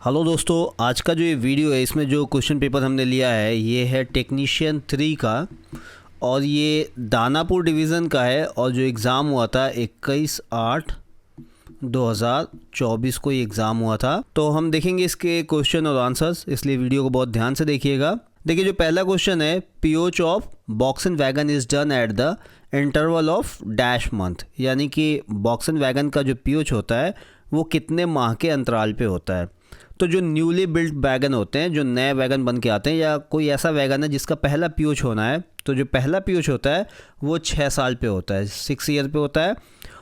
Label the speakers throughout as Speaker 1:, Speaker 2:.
Speaker 1: Hello दोस्तों, आज का जो ये वीडियो है इसमें जो क्वेश्चन पेपर हमने लिया है ये है टेक्नीशियन 3 का और ये दानापुर डिवीज़न का है और जो एग्ज़ाम हुआ था 21/8/2024 को ये एग्ज़ाम हुआ था। तो हम देखेंगे इसके क्वेश्चन और आंसर्स, इसलिए वीडियो को बहुत ध्यान से देखिएगा। देखिए जो पहला क्वेश्चन है, POH of box and wagon is done at the interval of dash month, यानी कि बॉक्स एंड वैगन का जो पीओच होता है वो कितने माह के अंतराल पे होता है। तो जो न्यूली बिल्ट वैगन होते हैं, जो नए वैगन बन के आते हैं या कोई ऐसा वैगन है जिसका पहला पीओच होना है, तो जो पहला पीओच होता है वो 6 साल पे होता है, 6 ईयर पे होता है।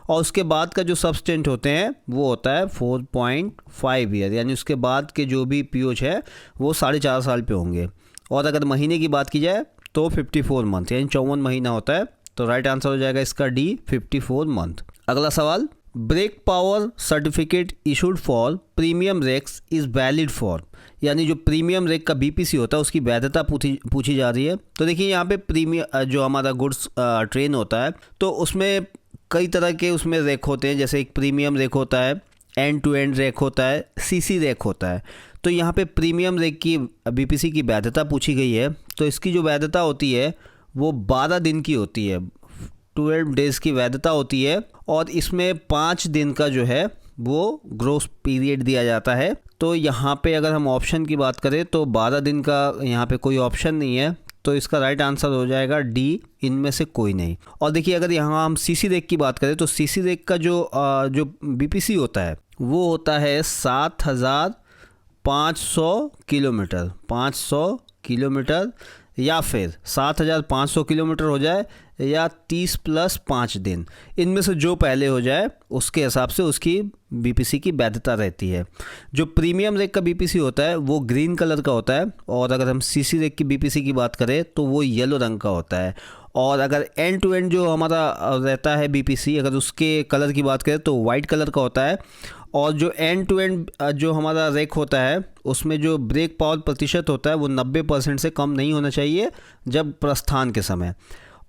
Speaker 1: और उसके बाद का जो सब्सटेंट होते हैं वो होता है 4.5 ईयर, यानी उसके बाद के जो भी पीओच है वो 4.5 साल पे होंगे। और अगर महीने की बात की जाए तो 54 मंथ, यानी 54 महीना होता है। तो राइट आंसर हो जाएगा इसका डी, 54 मंथ। अगला सवाल, brake power certificate issued for premium rakes is valid for, यानी जो प्रीमियम रेक का बीपीसी होता है उसकी वैधता पूछी जा रही है। तो देखिए यहाँ पे प्रीमियम जो हमारा गुड्स ट्रेन होता है तो उसमें कई तरह के उसमें रेक होते हैं, जैसे एक प्रीमियम रेक होता है, एंड टू एंड रेक होता है, सीसी रेक होता है। तो यहाँ पे प्रीमियम रेक की बीपीसी की वैधता पूछी गई है। तो इसकी जो वैधता होती है वो 12 दिन की होती है, 12 डेज़ की वैधता होती है। और इसमें 5 दिन का जो है वो ग्रोस पीरियड दिया जाता है। तो यहाँ पे अगर हम ऑप्शन की बात करें तो 12 दिन का यहाँ पे कोई ऑप्शन नहीं है, तो इसका राइट आंसर हो जाएगा डी, इनमें से कोई नहीं। और देखिए अगर यहाँ हम सीसी रेक की बात करें तो सीसी रेक का जो बीपीसी होता है वो होता है 7,500 किलोमीटर, 500 किलोमीटर, या फिर 7,500 किलोमीटर हो जाए या 30 + 5 दिन, इनमें से जो पहले हो जाए उसके हिसाब से उसकी बीपीसी की वैधता रहती है। जो प्रीमियम रेक का बीपीसी होता है वो ग्रीन कलर का होता है, और अगर हम सीसी रेक की बीपीसी की बात करें तो वो येलो रंग का होता है। और अगर एंड टू एंड जो हमारा रहता है बीपीसी, अगर उसके कलर की बात करें तो वाइट कलर का होता है। और जो एंड टू एंड जो हमारा रेक होता है उसमें जो ब्रेक पावर प्रतिशत होता है वो 90% से कम नहीं होना चाहिए जब प्रस्थान के समय।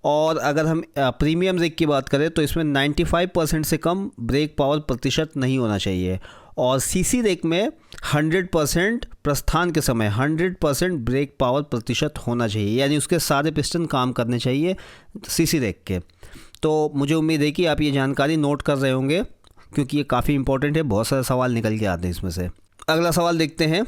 Speaker 1: और अगर हम प्रीमियम रेक की बात करें तो इसमें 95% से कम ब्रेक पावर प्रतिशत नहीं होना चाहिए। और सीसी रेक में 100% प्रस्थान के समय 100% ब्रेक पावर प्रतिशत होना चाहिए, यानी उसके सारे पिस्टन काम करने चाहिए सीसी रेक के। तो मुझे उम्मीद है कि आप ये जानकारी नोट कर रहे होंगे, क्योंकि ये काफ़ी इंपॉर्टेंट है, बहुत सारे सवाल निकल के आते हैं इसमें से। अगला सवाल देखते हैं,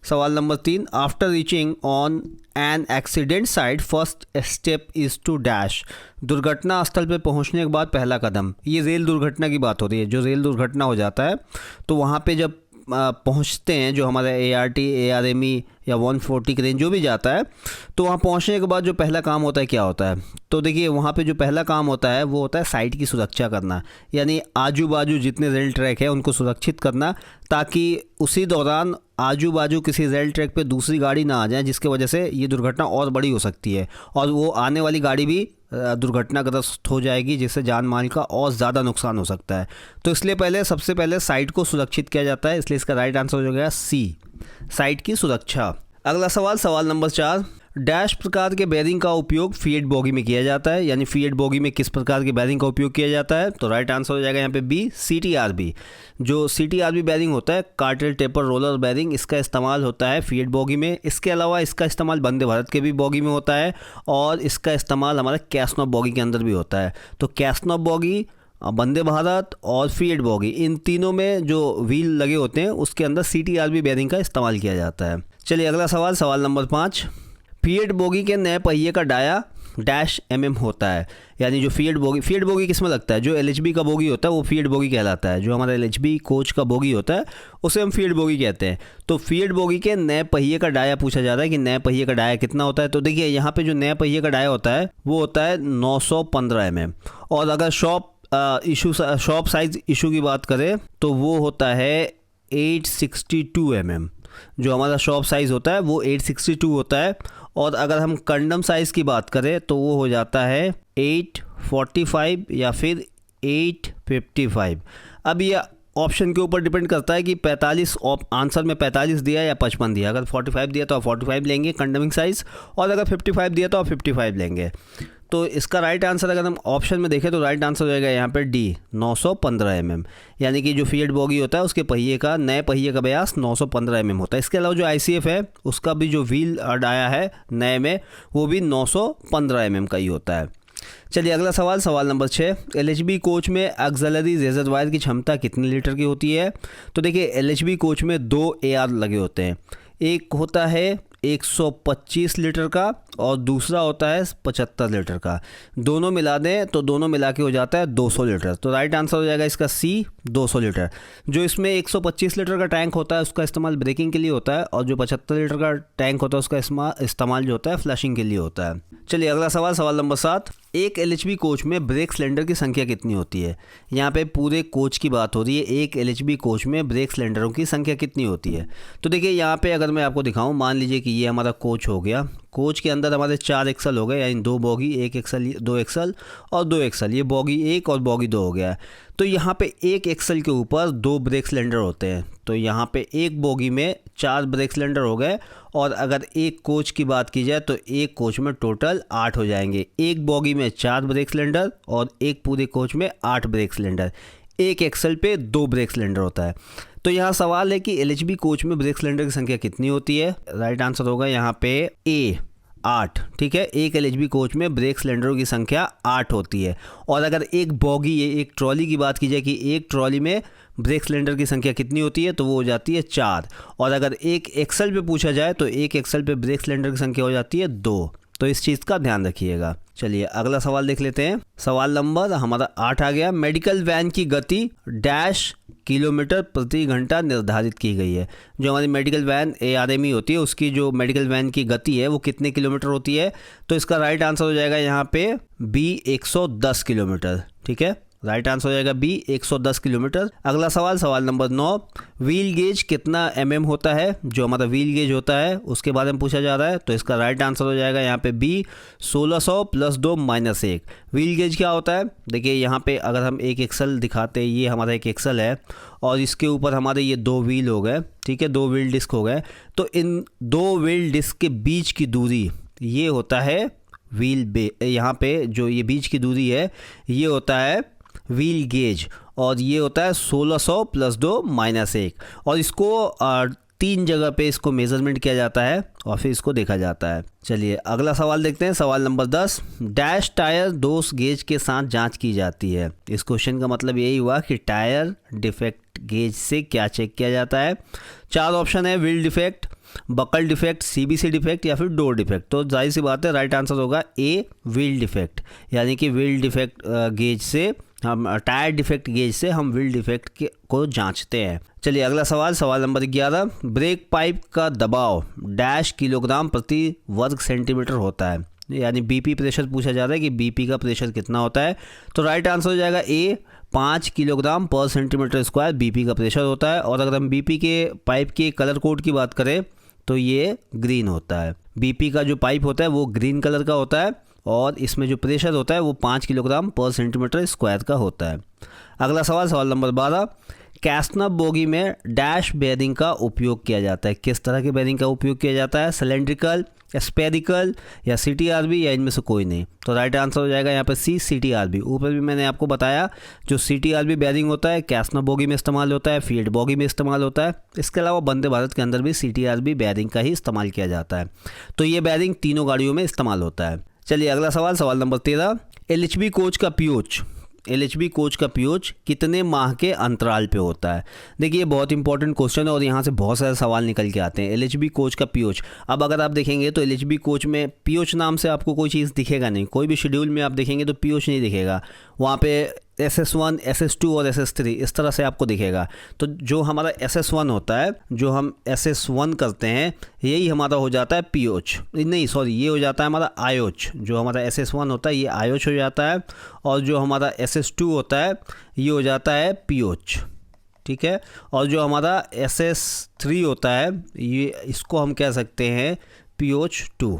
Speaker 1: सवाल number 3, after reaching on an accident site first step is to dash, दुर्घटना स्थल पे पहुंचने के बाद पहला कदम। ये रेल दुर्घटना की बात हो रही है। जो रेल दुर्घटना हो जाता है तो वहाँ पे जब पहुंचते हैं, जो हमारा ART, ARME या 140 क्रेन जो भी जाता है, तो वहाँ पहुंचने के बाद जो पहला काम होता है क्या होता है? तो देखिए वहाँ पे जो पहला काम होता है वो होता है साइट की सुरक्षा करना, यानी आजू बाजू जितने रेल ट्रैक है उनको सुरक्षित करना, ताकि उसी दौरान आजू बाजू किसी रेल ट्रैक पे दूसरी गाड़ी ना आ जाए, जिसकी वजह से ये दुर्घटना और बड़ी हो सकती है और वो आने वाली गाड़ी भी दुर्घटनाग्रस्त हो जाएगी, जिससे जान माल का और ज़्यादा नुकसान हो सकता है। तो इसलिए सबसे पहले साइट को सुरक्षित किया जाता है, इसलिए इसका राइट आंसर हो जाएगा सी, साइट की सुरक्षा। अगला सवाल, सवाल नंबर 4, डैश प्रकार के बेरिंग का उपयोग फीएट बोगी में किया जाता है, यानी फीएट बोगी में किस प्रकार के बेरिंग का उपयोग किया जाता है? तो राइट आंसर हो जाएगा यहाँ पे बी, CTRB। जो CTRB बेरिंग होता है, कार्टेल टेपर रोलर बेरिंग, इसका इस्तेमाल होता है फीएट बोगी में। इसके अलावा इसका इस्तेमाल वंदे भारत के भी बोगी में होता है, और इसका इस्तेमाल हमारा कैसनॉफ बोगी के अंदर भी होता है। तो कैसनॉफ बोगी, वंदे भारत और फीएट बोगी, इन तीनों में जो व्हील लगे होते हैं उसके अंदर CTRB बेरिंग का इस्तेमाल किया जाता है। चलिए अगला सवाल, सवाल नंबर 5, फीएट बोगी के नए पहिए का डाया डैश होता है, यानी जो फीएट बोगी किस में लगता है? जो LHB का बोगी होता है वो फीएट बोगी कहलाता है। जो हमारा LHB कोच का बोगी होता है उसे हम फीएट बोगी कहते हैं। तो फीएट बोगी के नए पहिए का डाया पूछा जाता है कि नए पहिए का डाया कितना होता है। तो देखिए यहाँ पे जो नए पहिए का डाया होता है वो होता है 915 mm। और अगर शॉप साइज इशू की बात करें तो वो होता है 862 mm। जो हमारा शॉप साइज़ होता है वो 862 होता है। और अगर हम कंडम साइज़ की बात करें तो वो हो जाता है 845 या फिर 855। अब ये ऑप्शन के ऊपर डिपेंड करता है कि 45 आंसर में 45 दिया या 55 दिया। अगर 45 दिया तो आप 45 लेंगे कंडमिंग साइज़, और अगर 55 दिया तो आप 55 लेंगे। तो इसका राइट आंसर अगर हम ऑप्शन में देखें तो राइट आंसर हो जाएगा यहाँ पे डी 915 mm। यानी कि जो फिएट बॉगी होता है उसके पहिए का, नए पहिए का व्यास 915 mm होता है। इसके अलावा जो ICF है उसका भी जो व्हील आया है नए में वो भी 915 mm का ही होता है। चलिए अगला सवाल, सवाल नंबर 6, LHB कोच में ऑक्सिलरी रेजर वायर की क्षमता कितने लीटर की होती है? तो देखिए LHB कोच में 2 AR लगे होते हैं, एक होता है 125 लीटर का और दूसरा होता है 75 लीटर का। दोनों मिला दें तो दोनों मिला के हो जाता है 200 लीटर। तो राइट आंसर हो जाएगा इसका C 200 लीटर। जो इसमें 125 लीटर का टैंक होता है उसका इस्तेमाल ब्रेकिंग के लिए होता है और जो 75 लीटर का टैंक होता है उसका इस्तेमाल जो होता है फ्लशिंग के लिए होता है। चलिए अगला सवाल, सवाल नंबर 7, एक LHB कोच में ब्रेक सिलेंडर की संख्या कितनी होती है? यहाँ पे पूरे कोच की बात हो रही है, एक LHB कोच में ब्रेक सिलेंडरों की संख्या कितनी होती है? तो देखिए यहाँ पे अगर मैं आपको दिखाऊं, मान लीजिए कि ये हमारा कोच हो गया, कोच के अंदर हमारे 4 एक्सल हो गए, यानी 2 बॉगी, 1 एक्सल, 2 एक्सल और 2 एक्सल, ये बॉगी 1 और बॉगी 2 हो गया है। तो यहाँ पे 1 एक्सल के ऊपर 2 ब्रेक सिलेंडर होते हैं, तो यहाँ पे एक बॉगी में 4 ब्रेक सिलेंडर हो गए। और अगर एक कोच की बात की जाए तो एक कोच में टोटल 8 हो जाएंगे। एक बॉगी में 4 ब्रेक सिलेंडर और एक पूरे कोच में 8 ब्रेक सिलेंडर। एक एक्सल पे 2 ब्रेक सिलेंडर होता है। तो यहाँ सवाल है कि LHB कोच में ब्रेक सिलेंडर की संख्या कितनी होती है? राइट आंसर होगा यहाँ पे A 8। ठीक है, एक LHB कोच में ब्रेक सिलेंडरों की संख्या 8 होती है। और अगर एक बॉगी, एक ट्रॉली की बात की जाए कि एक ट्रॉली में ब्रेक सिलेंडर की संख्या कितनी होती है, तो वो हो जाती है 4। और अगर एक एक्सल पे पूछा जाए तो एक एक्सल पे ब्रेक सिलेंडर की संख्या हो जाती है 2। तो इस चीज़ का ध्यान रखिएगा। चलिए अगला सवाल देख लेते हैं। सवाल नंबर हमारा 8 आ गया, मेडिकल वैन की गति डैश किलोमीटर प्रति घंटा निर्धारित की गई है। जो हमारी मेडिकल वैन ARME होती है उसकी जो मेडिकल वैन की गति है वो कितने किलोमीटर होती है? तो इसका राइट आंसर हो जाएगा यहाँ पे B 110 किलोमीटर। ठीक है, राइट आंसर हो जाएगा B 110 किलोमीटर। अगला सवाल, सवाल नंबर 9, व्हील गेज कितना mm होता है? जो हमारा व्हील गेज होता है उसके बारे में पूछा जा रहा है। तो इसका राइट आंसर हो जाएगा यहाँ पे B 1600 + 2 - 1। व्हील गेज क्या होता है? देखिए यहाँ पे अगर हम एक एक्सल दिखाते हैं, ये हमारा एक एक्सल है और इसके ऊपर हमारे ये 2 व्हील हो गए। ठीक है, 2 व्हील डिस्क हो गए। तो इन 2 व्हील डिस्क के बीच की दूरी ये होता है यहाँ पे जो ये बीच की दूरी है ये होता है व्हील गेज और ये होता है 1600 + 2 - 1। और इसको 3 जगह पे इसको मेज़रमेंट किया जाता है और फिर इसको देखा जाता है। चलिए अगला सवाल देखते हैं। सवाल नंबर 10, डैश टायर दोष गेज के साथ जांच की जाती है। इस क्वेश्चन का मतलब यही हुआ कि टायर डिफेक्ट गेज से क्या चेक किया जाता है। 4 ऑप्शन है, wheel defect, buckle defect, CBC defect या फिर डोर डिफेक्ट। तो जाहिर सी बात है राइट आंसर होगा A व्हील डिफेक्ट। यानी कि व्हील डिफेक्ट गेज से हम टायर डिफेक्ट गेज से हम व्हील डिफेक्ट को जांचते हैं। चलिए अगला सवाल, सवाल नंबर 11, ब्रेक पाइप का दबाव डैश किलोग्राम प्रति वर्ग सेंटीमीटर होता है। यानी BP प्रेशर पूछा जा रहा है कि BP का प्रेशर कितना होता है। तो राइट आंसर हो जाएगा A 5 किलोग्राम पर सेंटीमीटर स्क्वायर BP का प्रेशर होता है। और अगर हम BP के पाइप के कलर कोड की बात करें तो ये ग्रीन होता है। BP का जो पाइप होता है वो ग्रीन कलर का होता है और इसमें जो प्रेशर होता है वो 5 किलोग्राम पर सेंटीमीटर स्क्वायर का होता है। अगला सवाल, सवाल नंबर 12, कैस्नप बोगी में डैश बेयरिंग का उपयोग किया जाता है। किस तरह के बेयरिंग का उपयोग किया जाता है? सिलेंड्रिकल, स्पेरिकल या CTRB या इनमें से कोई नहीं। तो राइट आंसर हो जाएगा यहाँ पे C CTRB। ऊपर भी मैंने आपको बताया जो CTRB बेयरिंग होता है कैस्नप बोगी में इस्तेमाल होता है, फील्ड बोगी में इस्तेमाल होता है। इसके अलावा वंदे भारत के अंदर भी CTRB बेयरिंग का ही इस्तेमाल किया जाता है। तो ये बेयरिंग तीनों गाड़ियों में इस्तेमाल होता है। चलिए अगला सवाल, सवाल नंबर 13, LHB कोच का पीओच LHB कोच का पीओच कितने माह के अंतराल पे होता है? देखिए बहुत इंपॉर्टेंट क्वेश्चन है और यहाँ से बहुत सारे सवाल निकल के आते हैं। LHB कोच का पीओच, अब अगर आप देखेंगे तो LHB कोच में पीओच नाम से आपको कोई चीज़ दिखेगा नहीं। कोई भी शेड्यूल में आप देखेंगे तो पीओच नहीं दिखेगा। वहाँ पे SS1, SS2 और SS3 इस तरह से आपको दिखेगा। तो जो हमारा SS1 होता है, जो हम SS1 करते हैं, यही हमारा हो जाता है पीओच। नहीं सॉरी, ये हो जाता है हमारा आयोच। जो हमारा SS1 होता है ये आयोच हो जाता है और जो हमारा SS2 होता है ये हो जाता है पीओच। ठीक है, और जो हमारा SS3 होता है ये इसको हम कह सकते हैं PH2।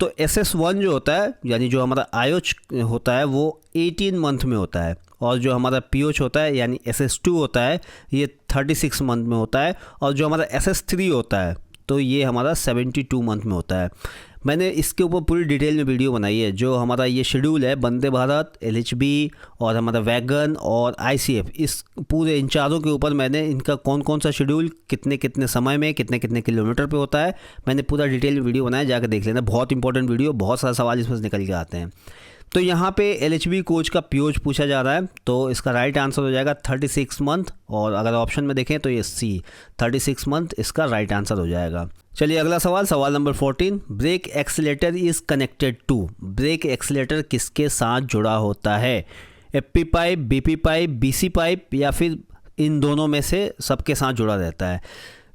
Speaker 1: तो SS1 जो होता है यानी जो हमारा आयोच होता है वो 18 मंथ में होता है और जो हमारा PH होता है यानी SS2 होता है ये 36 मंथ में होता है और जो हमारा SS3 होता है तो ये हमारा 72 मंथ में होता है। मैंने इसके ऊपर पूरी डिटेल में वीडियो बनाई है। जो हमारा ये शेड्यूल है, वंदे भारत, LHB और हमारा वैगन और ICF, इस पूरे इन चारों के ऊपर मैंने इनका कौन कौन सा शेड्यूल कितने कितने समय में कितने कितने किलोमीटर पे होता है, मैंने पूरा डिटेल में वीडियो बनाया, जाकर देख लेना। बहुत इंपॉर्टेंट वीडियो, बहुत सारा सवाल इसमें से निकल के आते हैं। तो यहाँ पे LHB कोच का पीओज पूछा जा रहा है, तो इसका राइट आंसर हो जाएगा 36 मंथ, और अगर ऑप्शन में देखें तो ये C 36 मंथ इसका राइट आंसर हो जाएगा। चलिए अगला सवाल, सवाल number 14, brake accelerator is connected to. Brake accelerator किसके साथ जुड़ा होता है? FP pipe, BP pipe, BC pipe, या फिर इन दोनों में से सबके साथ जुड़ा रहता है?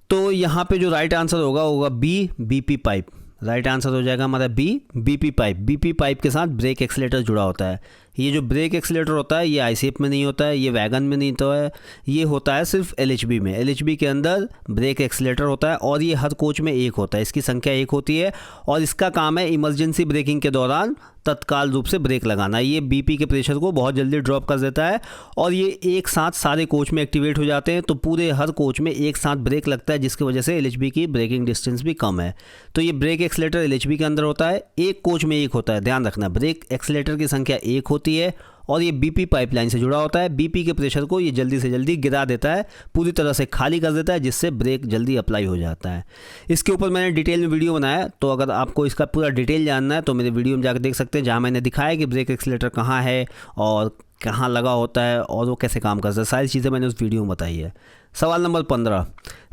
Speaker 1: तो यहाँ पे जो राइट आंसर होगा B, BP pipe. Right answer हो जाएगा हमारा B, BP pipe. BP pipe के साथ ब्रेक एक्सीलेटर जुड़ा होता है। ये जो ब्रेक एक्सीलेटर होता है ये ICF में नहीं होता है, ये वैगन में नहीं होता है, ये होता है सिर्फ LHB में। LHB के अंदर ब्रेक एक्सीलेटर होता है और ये हर कोच में एक होता है, इसकी संख्या एक होती है, और इसका काम है इमरजेंसी ब्रेकिंग के दौरान तत्काल रूप से ब्रेक लगाना। ये BP के प्रेशर को बहुत जल्दी ड्रॉप कर देता है, और ये एक साथ सारे कोच में एक्टिवेट हो जाते हैं, तो पूरे हर कोच में एक साथ ब्रेक लगता है, जिसकी वजह से LHB की ब्रेकिंग डिस्टेंस भी कम है। तो ये ब्रेक एक्सीलेटर LHB के अंदर होता है, एक कोच में एक होता है, ध्यान रखना। ब्रेक एक्सीलेटर की संख्या एक होती है, और ये BP पाइपलाइन से जुड़ा होता है। BP के प्रेशर को ये जल्दी से जल्दी गिरा देता है, पूरी तरह से खाली कर देता है, जिससे ब्रेक जल्दी अप्लाई हो जाता है। इसके ऊपर मैंने डिटेल में वीडियो बनाया, तो अगर आपको इसका पूरा डिटेल जानना है तो मेरे वीडियो में जाकर देख सकते हैं, जहाँ मैंने दिखाया कि ब्रेक एक्सीलेटर कहाँ है और कहाँ लगा होता है और वो कैसे काम करता है, सारी चीज़ें मैंने उस वीडियो में बताई है। सवाल नंबर 15,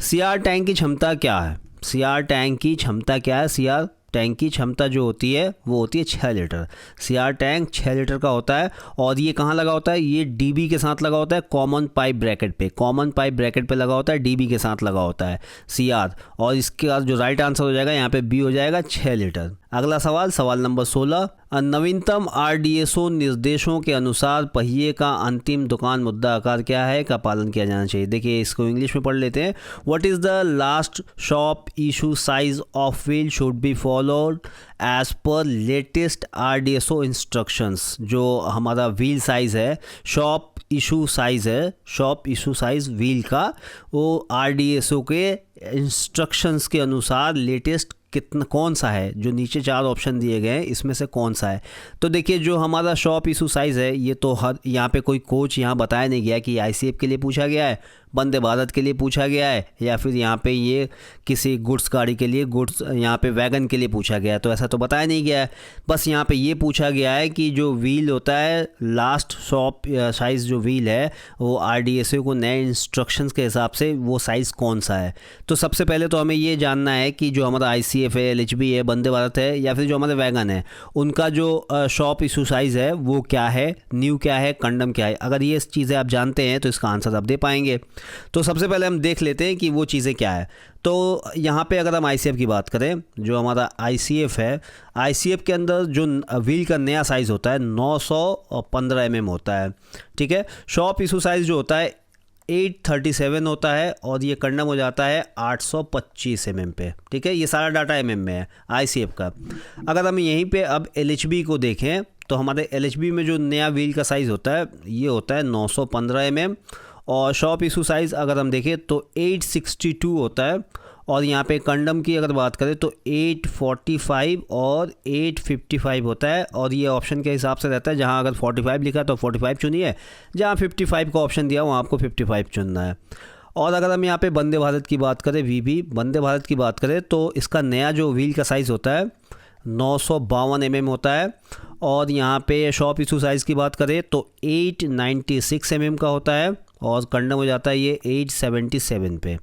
Speaker 1: CR टैंक की क्षमता क्या है? CR टैंक की क्षमता क्या है? CR टैंक की क्षमता जो होती है वो होती है 6 लीटर। CR टैंक 6 लीटर का होता है, और ये कहाँ लगा होता है? ये DB के साथ लगा होता है, कॉमन पाइप ब्रैकेट पे। कॉमन पाइप ब्रैकेट पे लगा होता है, DB के साथ लगा होता है CR, और इसके बाद जो राइट आंसर हो जाएगा यहाँ पे B हो जाएगा 6 लीटर। अगला सवाल, सवाल नंबर 16, नवीनतम RDSO निर्देशों के अनुसार पहिए का अंतिम दुकान मुद्दा आकार क्या है का पालन किया जाना चाहिए? देखिए इसको इंग्लिश में पढ़ लेते हैं। What is the last shop issue size of wheel should be followed as per latest RDSO instructions. जो हमारा व्हील साइज़ है, शॉप इशू साइज़ है, शॉप इशू साइज़ व्हील का, वो RDSO के इंस्ट्रक्शंस के अनुसार लेटेस्ट कितना कौन सा है? जो नीचे 4 ऑप्शन दिए गए हैं इसमें से कौन सा है? तो देखिए जो हमारा शॉप इशू साइज़ है, ये तो हर यहाँ पे कोई कोच यहाँ बताया नहीं गया कि ICF के लिए पूछा गया है, वंदे भारत के लिए पूछा गया है, या फिर यहाँ पे ये किसी गुड्स गाड़ी के लिए, गुड्स यहाँ पे वैगन के लिए पूछा गया है, तो ऐसा तो बताया नहीं गया है। बस यहाँ पे ये पूछा गया है कि जो व्हील होता है, लास्ट शॉप साइज़ जो व्हील है, वो RDSO को नए इंस्ट्रक्शंस के हिसाब से वो साइज़ कौन सा है। तो सबसे पहले तो हमें ये जानना है कि जो हमारा ICF है, LHB है, वंदे भारत है, या फिर जो हमारे वैगन है, उनका जो शॉप इशू साइज़ है वो क्या है, न्यू क्या है, कंडम क्या है। अगर ये चीज़ें आप जानते हैं तो इसका आंसर आप दे पाएंगे। तो सबसे पहले हम देख लेते हैं कि वो चीज़ें क्या है। तो यहाँ पे अगर हम ICF की बात करें, जो हमारा ICF है, ICF के अंदर जो व्हील का नया साइज़ होता है 915 mm होता है, ठीक है। शॉप इशू साइज़ जो होता है 837 होता है, और ये कंडम हो जाता है 825 mm पे, ठीक है। ये सारा डाटा mm में है ICF का। अगर हम यहीं पे अब LHB को देखें, तो हमारे LHB में जो नया व्हील का साइज़ होता है ये होता है 915 mm, और शॉप इशू साइज़ अगर हम देखें तो 862 होता है, और यहाँ पे कंडम की अगर बात करें तो 845 और 855 होता है, और ये ऑप्शन के हिसाब से रहता है। जहाँ अगर 45 लिखा तो 45 चुनिए, जहाँ 55 का ऑप्शन दिया वहाँ आपको 55 चुनना है। और अगर हम यहाँ पे वंदे भारत की बात करें, VB वंदे भारत की बात करें, तो इसका नया जो व्हील का साइज़ होता है 952 mm होता है, और यहाँ पे शॉप इशू साइज़ की बात करें तो 896 mm का होता है, और कंडम हो जाता है ये 877 पे।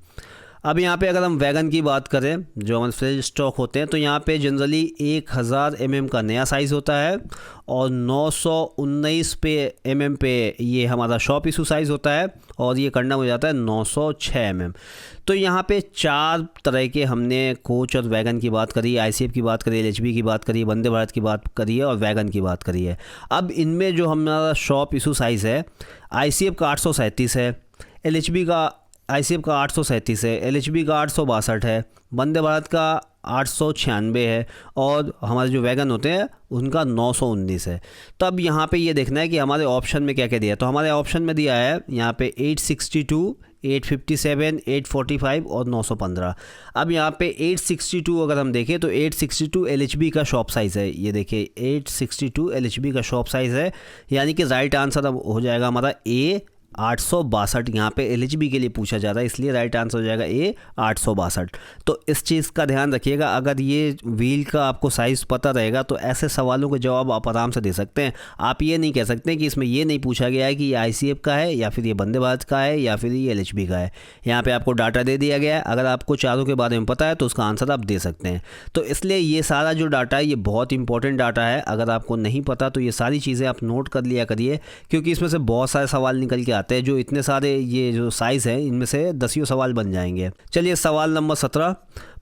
Speaker 1: अब यहाँ पे अगर हम वैगन की बात करें, जो हमारे फ्रेश स्टॉक होते हैं, तो यहाँ पे जनरली 1000 mm का नया साइज़ होता है, और 919 mm पे ये हमारा शॉप इशू साइज़ होता है, और ये कंडम हो जाता है 906 mm। तो यहाँ पे 4 तरह के हमने कोच और वैगन की बात करी, ICF की बात करी, LHB की बात करी, वंदे भारत की बात करी है, और वैगन की बात करी है। अब इनमें जो हमारा शॉप इशू साइज़ है, ICF का 837 है, LHB का ICF का 837 है, LHB का 862 है, वंदे भारत का 896 है, और हमारे जो वैगन होते हैं उनका 919 है। तो अब यहाँ पे ये देखना है कि हमारे ऑप्शन में क्या क्या दिया है। तो हमारे ऑप्शन में दिया है यहाँ पे 862, 857, 845 और 915। अब यहाँ पे 862 अगर हम देखें तो 862 LHB का शॉप साइज़ है। ये देखिए 862 LHB का शॉप साइज़ है, यानी कि राइट आंसर अब हो जाएगा हमारा ए 862। यहाँ पे LHB के लिए पूछा जा रहा है, इसलिए राइट आंसर हो जाएगा ए 862। तो इस चीज़ का ध्यान रखिएगा, अगर ये व्हील का आपको साइज़ पता रहेगा तो ऐसे सवालों के जवाब आप आराम से दे सकते हैं। आप ये नहीं कह सकते कि इसमें ये नहीं पूछा गया है कि ये ICF का है या फिर ये वंदे भारत का है या फिर ये LHB का है। यहाँ पर आपको डाटा दे दिया गया है, अगर आपको चारों के बारे में पता है तो उसका आंसर आप दे सकते हैं। तो इसलिए ये सारा जो डाटा है ये बहुत इंपॉर्टेंट डाटा है। अगर आपको नहीं पता तो ये सारी चीज़ें आप नोट कर लिया करिए, क्योंकि इसमें से बहुत सारे सवाल निकल के आते हैं। जो इतने सारे ये जो साइज़ है इनमें से 10 सवाल बन जाएंगे। चलिए सवाल number 17,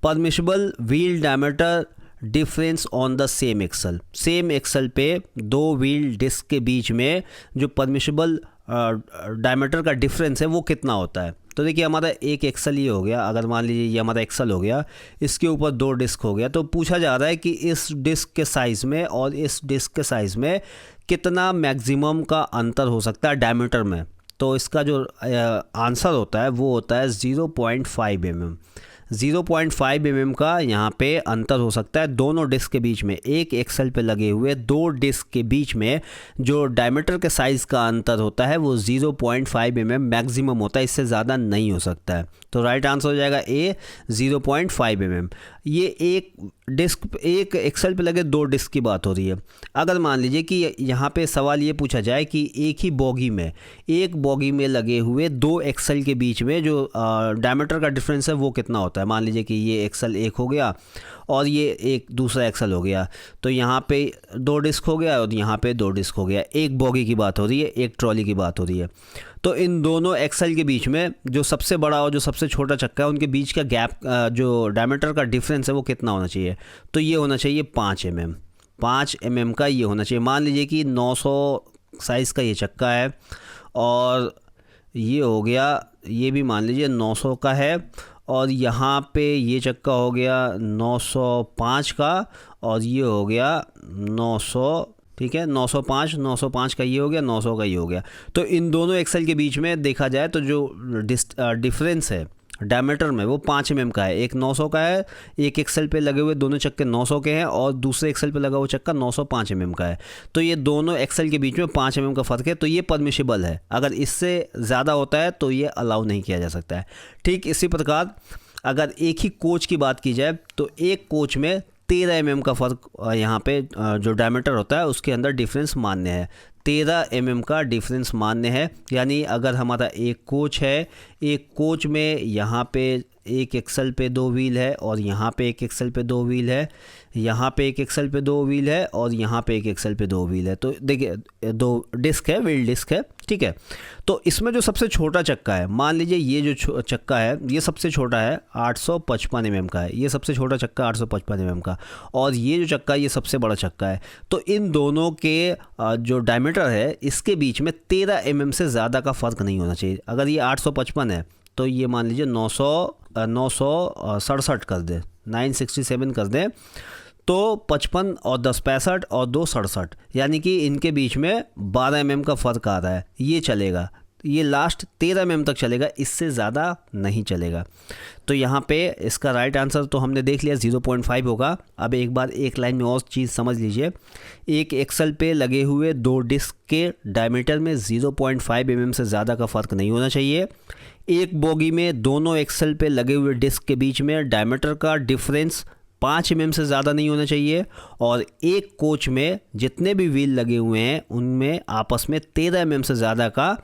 Speaker 1: permissible wheel diameter difference on the same axle. Same axle पे दो व्हील डिस्क के बीच में जो परमिशिबल डायमीटर का डिफरेंस है वो कितना होता है। तो देखिए हमारा एक एक्सल ये हो गया, अगर मान लीजिए ये हमारा एक्सल हो गया, इसके ऊपर दो डिस्क हो गया, तो पूछा जा रहा है कि इस डिस्क के साइज़ में और इस डिस्क के साइज़ में कितना मैक्सिमम का अंतर हो सकता है डायमीटर में। तो इसका जो आंसर होता है वो होता है 0.5 mm। 0.5 mm का यहाँ पे अंतर हो सकता है दोनों डिस्क के बीच में। एक एक्सल पे लगे हुए दो डिस्क के बीच में जो डायमीटर के साइज़ का अंतर होता है वो 0.5 mm मैक्सिमम होता है, इससे ज़्यादा नहीं हो सकता है। तो राइट आंसर हो जाएगा ए 0.5 mm। ये एक डिस्क, एक एक्सल पे लगे दो डिस्क की बात हो रही है। अगर मान लीजिए कि यहाँ पे सवाल ये पूछा जाए कि एक ही बोगी में, एक बोगी में लगे हुए दो एक्सल के बीच में जो डायमीटर का डिफरेंस है वो कितना होता है। मान लीजिए कि ये एक्सल एक हो गया और ये एक दूसरा एक्सल हो गया, तो यहाँ पे दो डिस्क हो गया और यहाँ पे दो डिस्क हो गया। एक बोगी की बात हो रही है, एक ट्रॉली की बात हो रही है। तो इन दोनों एक्सल के बीच में जो सबसे बड़ा और जो सबसे छोटा चक्का है उनके बीच का गैप, जो डायमीटर का डिफरेंस है वो कितना होना चाहिए। तो ये होना चाहिए 5 mm। 5 mm का ये होना चाहिए। मान लीजिए कि 900 साइज़ का ये चक्का है और ये हो गया, ये भी मान लीजिए 900 का है, और यहाँ पे ये चक्का हो गया 905 का और ये हो गया 900, ठीक है, 905 का ये हो गया, 900 का ये हो गया। तो इन दोनों एक्सल के बीच में देखा जाए तो जो डिफरेंस है डायमीटर में वो 5 mm का है। एक 900 का है, एक एक्सल पे लगे हुए दोनों चक्के 900 के हैं और दूसरे एक्सल पे लगा हुआ चक्का 905 mm का है। तो ये दोनों एक्सल के बीच में 5 mm का फ़र्क है, तो ये परमिशिबल है। अगर इससे ज़्यादा होता है तो ये अलाउ नहीं किया जा सकता है। ठीक इसी प्रकार अगर एक ही कोच की बात की जाए तो एक कोच में 13 mm का फ़र्क यहाँ पे जो डायमीटर होता है उसके अंदर डिफरेंस मान्य है। 13 mm का डिफरेंस मान्य है। यानी अगर हमारा एक कोच है, एक कोच में यहाँ पे एक एक्सल पे दो व्हील है और यहाँ पे एक एक्सल पे दो व्हील है, यहाँ पे एक एक्सल पे दो व्हील है और यहाँ पे एक एक्सल पे दो व्हील है, तो देखिए दो डिस्क है, व्हील डिस्क है, ठीक है। तो इसमें जो सबसे छोटा चक्का है, मान लीजिए ये जो चक्का है ये सबसे छोटा है 855 mm का है, ये सबसे छोटा चक्का 855 mm का, और ये जो चक्का ये सबसे बड़ा चक्का है। तो इन दोनों के जो डायमीटर है इसके बीच में 13 mm से ज़्यादा का फ़र्क नहीं होना चाहिए। अगर ये 855 है तो ये मान लीजिए 967 कर दे, 967 कर दें, तो 55 और 10 65 और 2 67, यानी कि इनके बीच में 12 mm का फ़र्क आ रहा है। ये चलेगा, ये लास्ट 13 mm तक चलेगा, इससे ज़्यादा नहीं चलेगा। तो यहाँ पे इसका राइट आंसर तो हमने देख लिया 0.5 होगा। अब एक बार एक लाइन में और चीज़ समझ लीजिए, एक एक्सल पे लगे हुए दो डिस्क के डायमीटर में 0.5 mm से ज़्यादा का फ़र्क नहीं होना चाहिए। एक बोगी में दोनों एक्सल पे लगे हुए डिस्क के बीच में डायमीटर का डिफरेंस 5 mm से ज़्यादा नहीं होना चाहिए, और एक कोच में जितने भी व्हील लगे हुए हैं उनमें आपस में 13 mm से ज़्यादा का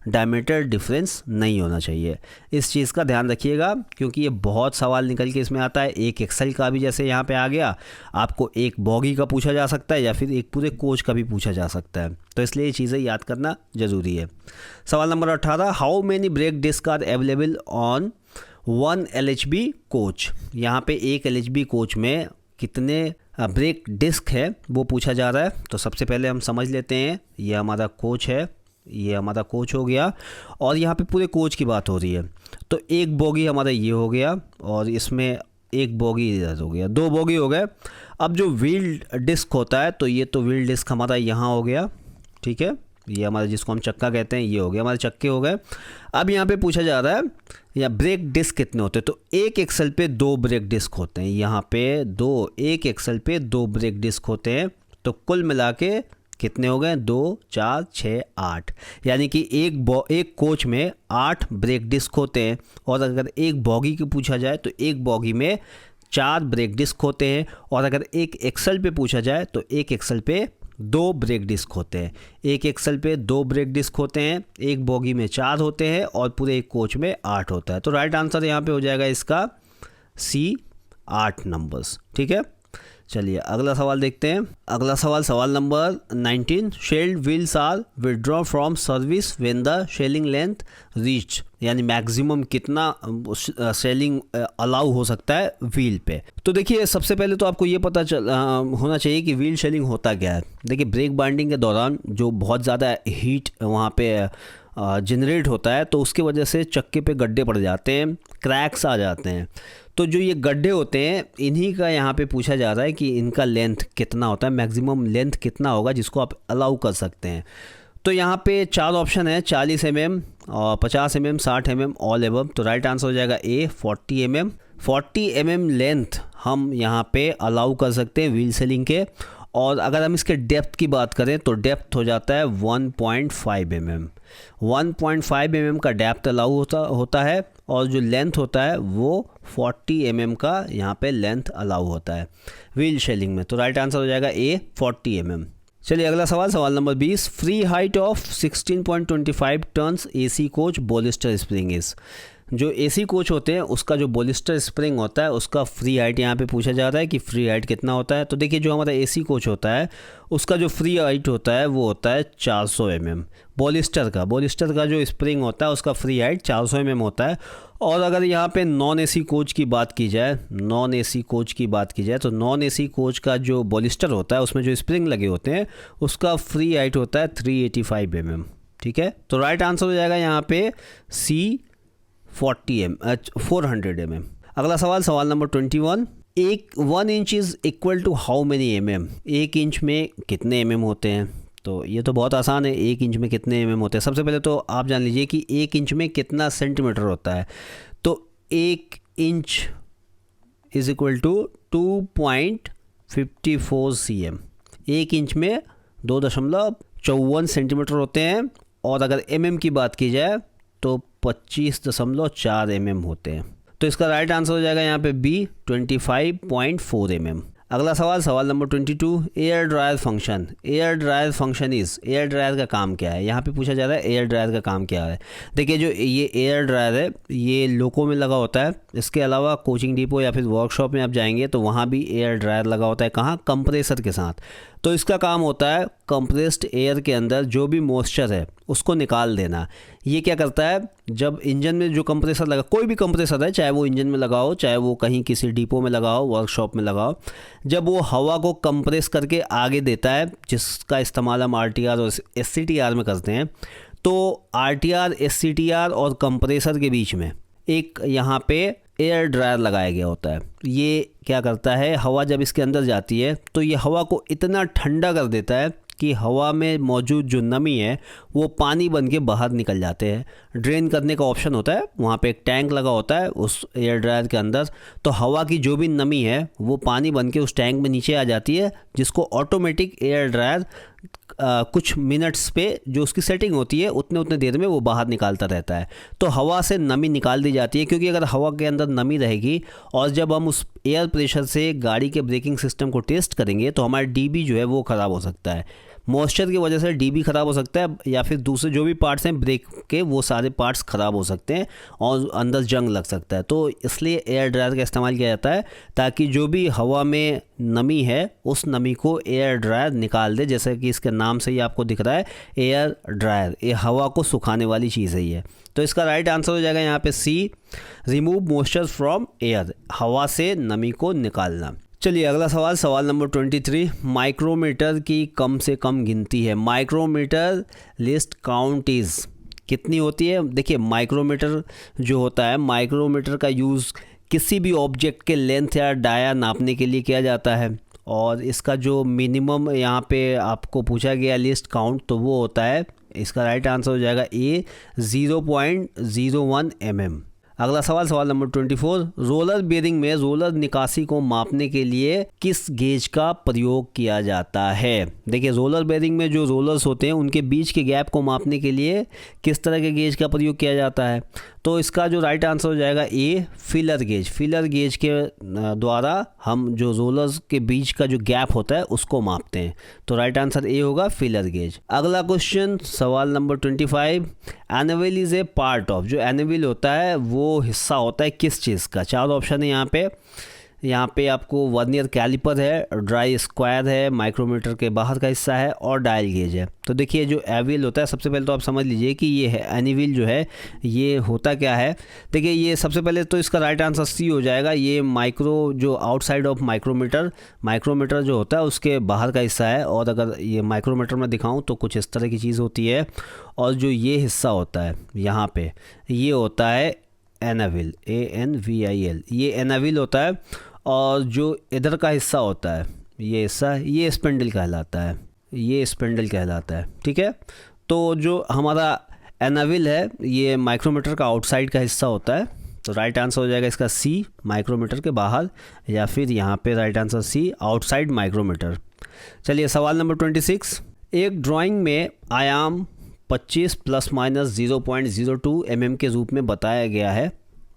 Speaker 1: डायमीटर डिफरेंस नहीं होना चाहिए। इस चीज़ का ध्यान रखिएगा, क्योंकि ये बहुत सवाल निकल के इसमें आता है। एक एक्सल का भी जैसे यहाँ पे आ गया, आपको एक बॉगी का पूछा जा सकता है या फिर एक पूरे कोच का भी पूछा जा सकता है, तो इसलिए ये चीज़ें याद करना ज़रूरी है। सवाल number 18, how many brake disc are available on 1 LHB coach. यहाँ पे एक LHB कोच में कितने ब्रेक डिस्क है वो पूछा जा रहा है। तो सबसे पहले हम समझ लेते हैं, ये हमारा कोच है, ये हमारा कोच हो गया, और यहाँ पे पूरे कोच की बात हो रही है। तो एक बोगी हमारा ये हो गया और इसमें एक बोगी इधर हो गया, दो बोगी हो गए। अब जो व्हील डिस्क होता है, तो ये तो व्हील डिस्क हमारा यहाँ हो गया, ठीक है, ये हमारा जिसको हम चक्का कहते हैं ये हो गया, हमारे चक्के हो गए। अब यहाँ पे पूछा जा रहा है या ब्रेक डिस्क कितने होते हैं, तो एक एक्सल पे 2 ब्रेक डिस्क होते हैं। यहाँ पे एक एक्सल पे 2 ब्रेक डिस्क होते हैं। तो कुल मिला के कितने हो गए, 2 4 6 8, यानी कि एक कोच में 8 ब्रेक डिस्क होते हैं। और अगर एक बॉगी की पूछा जाए तो एक बॉगी में 4 ब्रेक डिस्क होते हैं। और अगर एक एक्सल पे पूछा जाए तो एक एक्सल पे 2 ब्रेक डिस्क होते हैं। एक एक्सल पे 2 ब्रेक डिस्क होते हैं, एक बॉगी में 4 होते हैं और पूरे एक कोच में 8 होता है। तो राइट आंसर यहाँ पे हो जाएगा इसका C 8 नंबर्स। ठीक है, चलिए अगला सवाल देखते हैं। अगला सवाल number 19, shelled wheels are withdraw from service when the shelling length reach, यानी मैक्सिमम कितना शेलिंग अलाउ हो सकता है व्हील पे। तो देखिए सबसे पहले तो आपको ये पता होना चाहिए कि व्हील शेलिंग होता क्या है। देखिए ब्रेक बाइंडिंग के दौरान जो बहुत ज़्यादा हीट वहाँ पे जनरेट होता है, तो उसकी वजह से चक्के पे गड्ढे पड़ जाते हैं, क्रैक्स आ जाते हैं। तो जो ये गड्ढे होते हैं इन्हीं का यहाँ पे पूछा जा रहा है कि इनका लेंथ कितना होता है, मैक्सिमम लेंथ कितना होगा जिसको आप अलाउ कर सकते हैं। तो यहाँ पे 4 ऑप्शन है, 40 mm और 50 mm, 60 mm, ऑल एबव। तो राइट आंसर हो जाएगा A 40 mm। 40 mm लेंथ हम यहाँ पे अलाउ कर सकते हैं व्हील सेलिंग के। और अगर हम इसके डेप्थ की बात करें तो डेप्थ हो जाता है 1.5 mm। 1.5 mm का डेप्थ अलाउ होता है और जो लेंथ होता है वो 40 mm का यहाँ पे लेंथ अलाउ होता है व्हील शेलिंग में। तो राइट आंसर हो जाएगा A 40 mm। चलिए अगला सवाल नंबर 20, free height of 16.25 tons AC coach bolster spring is. जो AC कोच होते हैं उसका जो बॉलिस्टर स्प्रिंग होता है उसका फ्री हाइट यहाँ पे पूछा जा रहा है कि फ्री हाइट कितना होता है। तो देखिए जो हमारा AC कोच होता है उसका जो फ्री हाइट होता है वो होता है 400 mm। बॉलिस्टर का जो स्प्रिंग होता है उसका फ्री हाइट 400 mm होता है। और अगर यहाँ पे नॉन AC कोच की बात की जाए तो नॉन AC कोच का जो बॉलिस्टर होता है उसमें जो स्प्रिंग लगे होते हैं उसका फ्री हाइट होता है 385 mm। ठीक है, तो राइट आंसर हो जाएगा यहाँ पे C 400 mm। अगला सवाल number 21, 1 inch is equal to how many mm। 1 inch में कितने mm होते हैं। तो ये तो बहुत आसान है, 1 इंच में कितने mm होते हैं। सबसे पहले तो आप जान लीजिए कि 1 इंच में कितना सेंटीमीटर होता है। तो 1 inch is equal to 2.54 cm। 1 inch में 2.54 सेंटीमीटर होते हैं। और अगर mm की बात की जाए तो 25.4 mm होते हैं। तो इसका राइट आंसर हो जाएगा यहाँ पे B 25.4 mm। अगला सवाल number 22, air dryer function. Air dryer का काम क्या है, यहाँ पे पूछा जा रहा है एयर ड्रायर का काम क्या है। देखिए जो ये एयर ड्रायर है ये लोको में लगा होता है। इसके अलावा कोचिंग डिपो या फिर वर्कशॉप में आप जाएंगे तो वहाँ भी एयर ड्रायर लगा होता है। कहाँ, कंप्रेसर के साथ। तो इसका काम होता है कंप्रेस्ड एयर के अंदर जो भी मॉइस्चर है उसको निकाल देना। ये क्या करता है, जब इंजन में जो कंप्रेसर लगा, कोई भी कंप्रेसर है, चाहे वो इंजन में लगा हो, चाहे वो कहीं किसी डिपो में लगा हो, वर्कशॉप में लगा हो, जब वो हवा को कंप्रेस करके आगे देता है, जिसका इस्तेमाल हम RTR और SCTR में करते हैं, तो RTR, SCTR और कंप्रेसर के बीच में एक यहाँ पे एयर ड्रायर लगाया गया होता है। ये क्या करता है, हवा जब इसके अंदर जाती है तो ये हवा को इतना ठंडा कर देता है कि हवा में मौजूद जो नमी है वो पानी बन के बाहर निकल जाते हैं। ड्रेन करने का ऑप्शन होता है, वहाँ पे एक टैंक लगा होता है उस एयर ड्रायर के अंदर। तो हवा की जो भी नमी है वो पानी बन के उस टैंक में नीचे आ जाती है, जिसको ऑटोमेटिक एयर ड्रायर कुछ मिनट्स पे जो उसकी सेटिंग होती है उतने देर में वो बाहर निकालता रहता है। तो हवा से नमी निकाल दी जाती है, क्योंकि अगर हवा के अंदर नमी रहेगी और जब हम उस एयर प्रेशर से गाड़ी के ब्रेकिंग सिस्टम को टेस्ट करेंगे तो हमारा DB जो है वो ख़राब हो सकता है। मॉइस्चर की वजह से DB ख़राब हो सकता है, या फिर दूसरे जो भी पार्ट्स हैं ब्रेक के वो सारे पार्ट्स ख़राब हो सकते हैं और अंदर जंग लग सकता है। तो इसलिए एयर ड्रायर का इस्तेमाल किया जाता है ताकि जो भी हवा में नमी है उस नमी को एयर ड्रायर निकाल दे। जैसे कि इसके नाम से ही आपको दिख रहा है एयर ड्रायर, ये हवा को सुखाने वाली चीज़ है ये। तो इसका राइट आंसर हो जाएगा यहाँ पे C, remove moisture from air, हवा से नमी को निकालना। चलिए अगला सवाल नंबर 23, माइक्रोमीटर की कम से कम गिनती है। माइक्रोमीटर लिस्ट काउंट इज़ कितनी होती है। देखिए माइक्रोमीटर जो होता है, माइक्रोमीटर का यूज़ किसी भी ऑब्जेक्ट के लेंथ या डाया नापने के लिए किया जाता है। और इसका जो मिनिमम यहाँ पे आपको पूछा गया लिस्ट काउंट, तो वो होता है इसका राइट आंसर हो जाएगा ए 0.01 mm। अगला सवाल, सवाल नंबर 24, रोलर बेरिंग में रोलर निकासी को मापने के लिए किस गेज का प्रयोग किया जाता है? देखिए, रोलर बेरिंग में जो रोलर्स होते हैं उनके बीच के गैप को मापने के लिए किस तरह के गेज का प्रयोग किया जाता है? तो इसका जो राइट आंसर हो जाएगा ए फिलर गेज। फिलर गेज के द्वारा हम जो रोलर्स के बीच का जो गैप होता है उसको मापते हैं। तो राइट आंसर ए होगा फिलर गेज। अगला क्वेश्चन, सवाल नंबर 25, anvil is a part of. जो एनाविल होता है वो हिस्सा होता है किस चीज़ का? चार ऑप्शन है यहाँ पे आपको वर्नियर कैलिपर है, ड्राई स्क्वायर है, माइक्रोमीटर के बाहर का हिस्सा है और डायल गेज है। तो देखिए, जो एविल होता है, सबसे पहले तो आप समझ लीजिए कि ये है एनिविल जो है ये होता क्या है। देखिए, ये सबसे पहले तो इसका राइट आंसर सी हो जाएगा। ये माइक्रो जो आउटसाइड ऑफ माइक्रोमीटर जो होता है उसके बाहर का हिस्सा है। और अगर ये माइक्रोमीटर में दिखाऊं तो कुछ इस तरह की चीज़ होती है। और जो ये हिस्सा होता है यहाँ पे, ये होता है एनाविल, ANVIL, ये एनाविल होता है। और जो इधर का हिस्सा होता है, ये हिस्सा, ये स्पिंडल कहलाता है, ठीक है। तो जो हमारा एनाविल है ये माइक्रोमीटर का आउटसाइड का हिस्सा होता है। तो राइट आंसर हो जाएगा इसका सी, माइक्रोमीटर के बाहर, या फिर यहाँ पे right answer C, outside micrometer. चलिए, सवाल नंबर 26, एक ड्राइंग में आयाम 25 ± 0.02 mm के रूप में बताया गया है।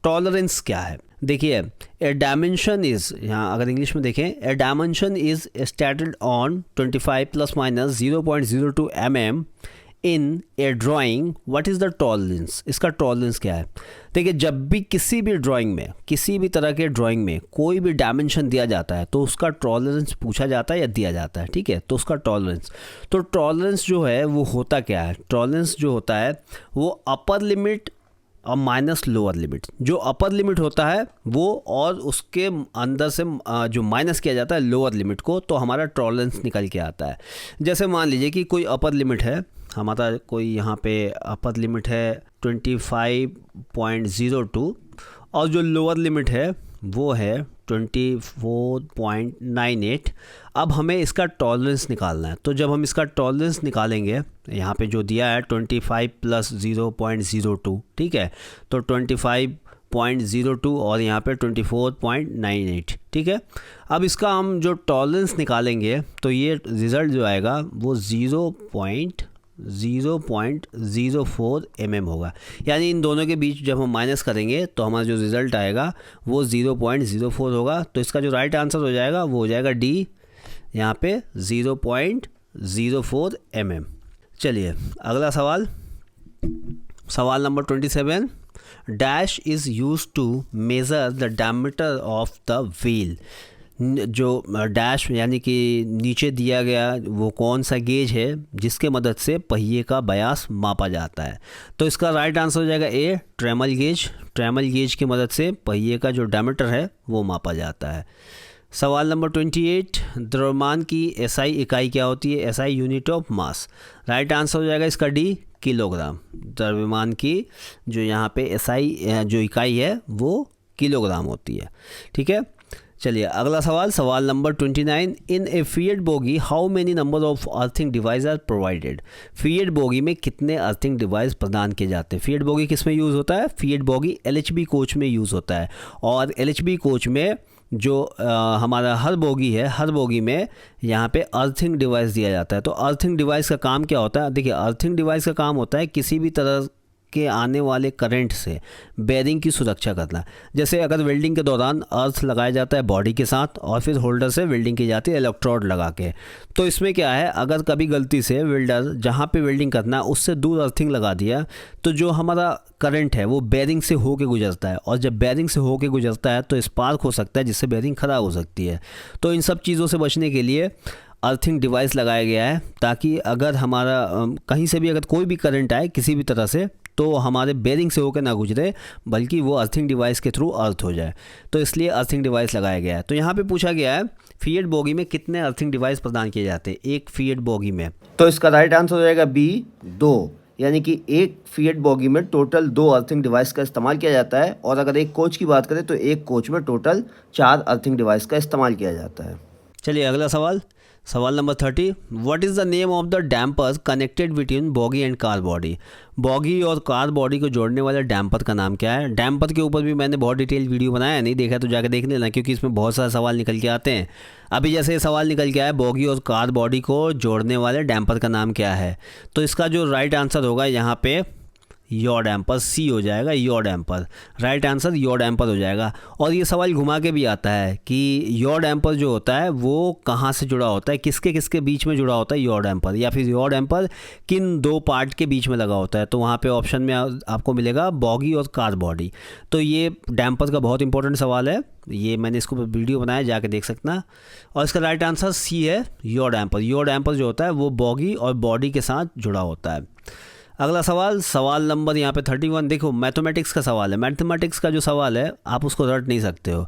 Speaker 1: टॉलरेंस क्या है? देखिए, ए डायमेंशन इज, यहाँ अगर इंग्लिश में देखें, a dimension is stated on 25 ± 0.02 mm in a drawing, what is the tolerance? इसका टॉलरेंस क्या है? देखिए, जब भी किसी भी ड्राइंग में, किसी भी तरह के ड्राइंग में कोई भी डायमेंशन दिया जाता है तो उसका टॉलरेंस पूछा जाता है या दिया जाता है, ठीक है। तो उसका टॉलरेंस, तो टॉलरेंस जो है वो होता क्या है? टॉलरेंस जो होता है वो अपर लिमिट और माइनस लोअर लिमिट। जो अपर लिमिट होता है वो, और उसके अंदर से जो माइनस किया जाता है लोअर लिमिट को, तो हमारा टॉलरेंस निकल के आता है। जैसे मान लीजिए कि कोई अपर लिमिट है हमारा, कोई यहाँ पे अपर लिमिट है 25.02 और जो लोअर लिमिट है वो है 24.98। अब हमें इसका टॉलरेंस निकालना है। तो जब हम इसका टॉलरेंस निकालेंगे, यहाँ पे जो दिया है 25 + 0.02, ठीक है, तो 25.02 और यहाँ पे 24.98, ठीक है। अब इसका हम जो टॉलरेंस निकालेंगे तो ये रिज़ल्ट जो आएगा वो 0.04 mm होगा। यानी इन दोनों के बीच जब हम माइनस करेंगे तो हमारा जो रिज़ल्ट आएगा वो 0.04 होगा। तो इसका जो राइट आंसर हो जाएगा वो हो जाएगा डी, यहाँ पे 0.04 mm। चलिए, अगला सवाल, सवाल number 27, dash is use to measure the diameter of the wheel. जो डैश यानी कि नीचे दिया गया वो कौन सा गेज है जिसके मदद से पहिए का व्यास मापा जाता है? तो इसका राइट आंसर हो जाएगा ए ट्रेमल गेज। ट्रेमल गेज की मदद से पहिए का जो डायमीटर है वो मापा जाता है। सवाल नंबर 28, द्रव्यमान की SI इकाई क्या होती है? SI unit of mass. Right answer हो जाएगा इसका डी, किलोग्राम। द्रव्यमान की जो यहाँ पे SI जो इकाई है वो किलोग्राम होती है, ठीक है। चलिए, अगला सवाल, सवाल number 29, in a FIAT bogie how many number of earthing device are provided. FIAT bogie में कितने अर्थिंग डिवाइस प्रदान किए जाते हैं? फीएड बोगी किस में यूज़ होता है? फीएड बोगी LHB कोच में यूज़ होता है। और LHB कोच में जो हमारा हर बोगी है, हर बोगी में यहाँ पे अर्थिंग डिवाइस दिया जाता है। तो अर्थिंग डिवाइस का काम क्या होता है? देखिए, अर्थिंग डिवाइस का काम होता है किसी भी तरह के आने वाले करंट से बेरिंग की सुरक्षा करना। जैसे अगर वेल्डिंग के दौरान अर्थ लगाया जाता है बॉडी के साथ और फिर होल्डर से वेल्डिंग की जाती है इलेक्ट्रोड लगा के, तो इसमें क्या है, अगर कभी गलती से वेल्डर जहाँ पे वेल्डिंग करना है उससे दूर अर्थिंग लगा दिया तो जो हमारा करंट है वो बेरिंग से होके गुजरता है, और जब बेरिंग से होके गुजरता है तो स्पार्क हो सकता है जिससे बेरिंग ख़राब हो सकती है। तो इन सब चीज़ों से बचने के लिए अर्थिंग डिवाइस लगाया गया है, ताकि अगर हमारा कहीं से भी अगर कोई भी करंट आए किसी भी तरह से तो हमारे बेरिंग से होकर ना गुजरे, बल्कि वो अर्थिंग डिवाइस के थ्रू अर्थ हो जाए। तो इसलिए अर्थिंग डिवाइस लगाया गया है। तो यहाँ पे पूछा गया है फीएड बोगी में कितने अर्थिंग डिवाइस प्रदान किए जाते हैं एक फीएड बोगी में? तो इसका राइट आंसर हो जाएगा बी, 2। यानी कि एक फीएड बोगी में टोटल 2 अर्थिंग डिवाइस का इस्तेमाल किया जाता है। और अगर एक कोच की बात करें तो एक कोच में टोटल 4 अर्थिंग डिवाइस का इस्तेमाल किया जाता है। चलिए, अगला सवाल, सवाल number 30, what is the name of the dampers connected between boggy and car body. Boggy और कार बॉडी को जोड़ने वाले डैम्पर का नाम क्या है। डैम्पर के ऊपर भी मैंने बहुत डिटेल वीडियो बनाया है, नहीं देखा तो जाकर देख लेना, क्योंकि इसमें बहुत सारे सवाल निकल के आते हैं। अभी जैसे ये सवाल निकल के आया, बॉगी और कार बॉडी को जोड़ने वाले डैम्पर का नाम क्या है, तो इसका जो राइट आंसर होगा यहाँ पे याव डैम्पर, सी हो जाएगा, याव डैम्पर। राइट आंसर याव डैम्पर हो जाएगा। और ये सवाल घुमा के भी आता है कि याव डैम्पर जो होता है वो कहाँ से जुड़ा होता है, किसके किसके बीच में जुड़ा होता है याव डैम्पर, या फिर याव डैम्पर किन दो पार्ट के बीच में लगा होता है। तो वहाँ पे ऑप्शन में आपको मिलेगा बॉगी और कार बॉडी। तो ये डैम्पर का बहुत इंपॉर्टेंट सवाल है, ये मैंने इसको वीडियो बनाया, जाके देख सकना। और इसका राइट आंसर सी है, याव डैम्पर। याव डैम्पर जो होता है वो बॉगी और बॉडी के साथ जुड़ा होता है। अगला सवाल, सवाल नंबर यहाँ पे 31। देखो मैथमेटिक्स का सवाल है। मैथमेटिक्स का जो सवाल है आप उसको रट नहीं सकते हो,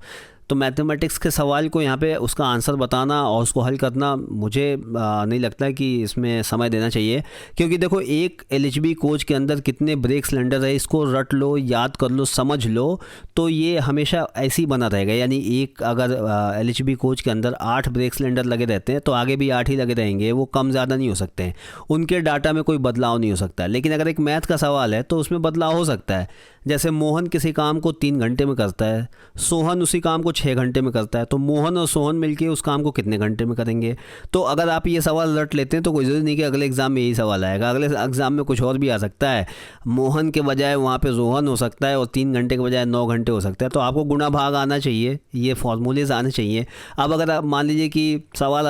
Speaker 1: तो मैथमेटिक्स के सवाल को यहाँ पे उसका आंसर बताना और उसको हल करना मुझे नहीं लगता कि इसमें समय देना चाहिए, क्योंकि देखो एक LHB कोच के अंदर कितने ब्रेक सिलेंडर है, इसको रट लो, याद कर लो, समझ लो, तो ये हमेशा ऐसे ही बना रहेगा। यानी एक अगर LHB कोच के अंदर 8 ब्रेक सिलेंडर लगे रहते हैं तो आगे भी 8 ही लगे रहेंगे, वो कम ज़्यादा नहीं हो सकते हैं, उनके डाटा में कोई बदलाव नहीं हो सकता। लेकिन अगर एक मैथ का सवाल है तो उसमें बदलाव हो सकता है। जैसे मोहन किसी काम को 3 घंटे में करता है, सोहन उसी काम को 6 घंटे में करता है, तो मोहन और सोहन मिलके उस काम को कितने घंटे में करेंगे। तो अगर आप ये सवाल रट लेते हैं तो कोई ज़रूरी नहीं कि अगले एग्ज़ाम में यही सवाल आएगा, अगले एग्ज़ाम में कुछ और भी आ सकता है। मोहन के बजाय वहाँ पे रोहन हो सकता है और 3 घंटे के बजाय 9 घंटे हो सकता है। तो आपको गुणा भाग आना चाहिए, ये फॉर्मूलेज आने चाहिए। अब अगर आप मान लीजिए कि सवाल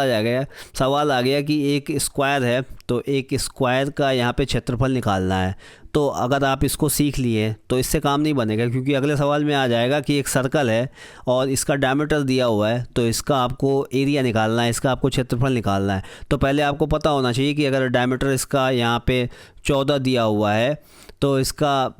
Speaker 1: आ गया कि एक स्क्वायर है, तो एक स्क्वायर का यहाँ पे क्षेत्रफल निकालना है, तो अगर आप इसको सीख लिए तो इससे काम नहीं बनेगा, क्योंकि अगले सवाल में आ जाएगा कि एक सर्कल है और इसका डायमीटर दिया हुआ है, तो इसका आपको एरिया निकालना है, इसका आपको क्षेत्रफल निकालना है। तो पहले आपको पता होना चाहिए कि अगर डायमीटर इसका यहाँ पे 14 दिया हुआ है तो इसका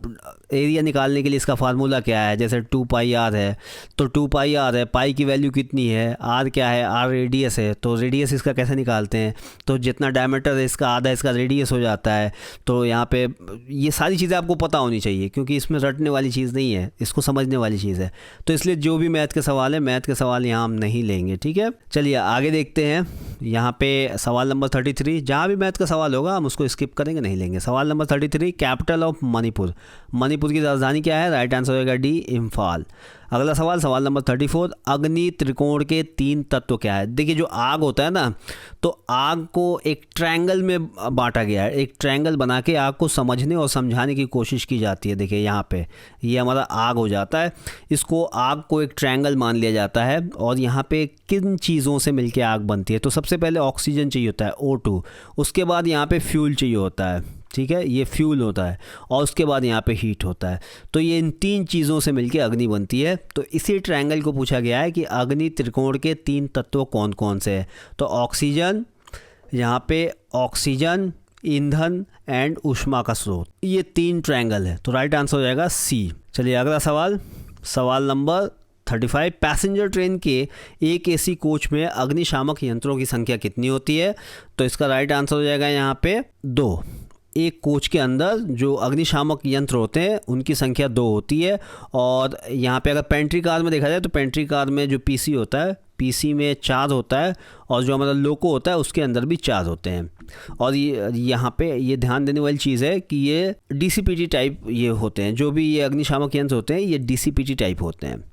Speaker 1: एरिया निकालने के लिए इसका फार्मूला क्या है। जैसे 2 पाई आर है, तो 2 पाई आर है, पाई की वैल्यू कितनी है, आर क्या है, आर रेडियस है, तो रेडियस इसका कैसे निकालते हैं, तो जितना डायमीटर है इसका आधा इसका रेडियस हो जाता है। तो यहाँ पे ये सारी चीज़ें आपको पता होनी चाहिए, क्योंकि इसमें रटने वाली चीज़ नहीं है, इसको समझने वाली चीज़ है। तो इसलिए जो भी मैथ के सवाल है, मैथ के सवाल यहाँ हम नहीं लेंगे, ठीक है। चलिए आगे देखते हैं। यहाँ पे सवाल नंबर 33, जहाँ भी मैथ का सवाल होगा हम उसको स्किप करेंगे, नहीं लेंगे। सवाल number 33, capital of Manipur. Manipur की राजधानी क्या है, राइट आंसर होगा डी, इम्फाल। अगला सवाल, सवाल नंबर 34, अग्नि त्रिकोण के 3 तत्व क्या है। देखिए जो आग होता है ना, तो आग को एक ट्रायंगल में बांटा गया है, एक ट्रायंगल बना के आग को समझने और समझाने की कोशिश की जाती है। देखिए यहाँ पे ये हमारा आग हो जाता है, इसको आग को एक ट्रायंगल मान लिया जाता है। और यहाँ पे किन चीज़ों से मिलके आग बनती है, तो सबसे पहले ऑक्सीजन चाहिए होता है, O2, उसके बाद यहाँ पे फ्यूल चाहिए होता है, ठीक है, ये फ्यूल होता है, और उसके बाद यहाँ पे हीट होता है। तो ये इन 3 चीज़ों से मिलके अग्नि बनती है। तो इसी ट्रायंगल को पूछा गया है कि अग्नि त्रिकोण के 3 तत्व कौन कौन से हैं। तो ऑक्सीजन, यहाँ पे ऑक्सीजन, ईंधन एंड ऊष्मा का स्रोत, ये 3 ट्रायंगल है। तो राइट आंसर हो जाएगा सी। चलिए अगला सवाल, सवाल नंबर 35, पैसेंजर ट्रेन के एक AC कोच में अग्निशामक यंत्रों की संख्या कितनी होती है। तो इसका राइट आंसर हो जाएगा यहाँ पे 2। एक कोच के अंदर जो अग्निशामक यंत्र होते हैं उनकी संख्या 2 होती है। और यहाँ पे अगर पेंट्री कार में देखा जाए तो पेंट्री कार में जो PC होता है, PC में 4 होता है, और जो हमारा लोको होता है उसके अंदर भी 4 होते हैं। और ये यहाँ पे ये ध्यान देने वाली चीज़ है कि ये DCPT टाइप ये होते हैं, जो भी ये अग्निशामक यंत्र होते हैं ये DCPT टाइप होते हैं।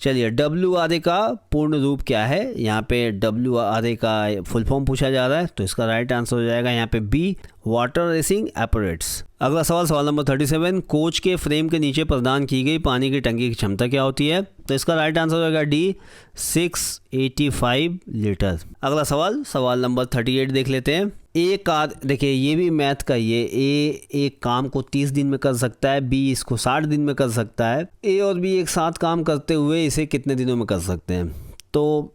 Speaker 1: चलिए WRA का पूर्ण रूप क्या है, यहाँ पे WRA का फुल फॉर्म पूछा जा रहा है, तो इसका राइट आंसर हो जाएगा यहाँ पे बी, वाटर रेसिंग एपरेट्स। अगला सवाल, सवाल नंबर 37, कोच के फ्रेम के नीचे प्रदान की गई पानी की टंकी की क्षमता क्या होती है। तो इसका राइट आंसर हो जाएगा डी, 685 लीटर। अगला सवाल, सवाल नंबर 38 देख लेते हैं। एक कार, देखिए ये भी मैथ का ही है, ए एक काम को 30 दिन में कर सकता है, बी इसको 60 दिन में कर सकता है, ए और बी एक साथ काम करते हुए इसे कितने दिनों में कर सकते हैं। तो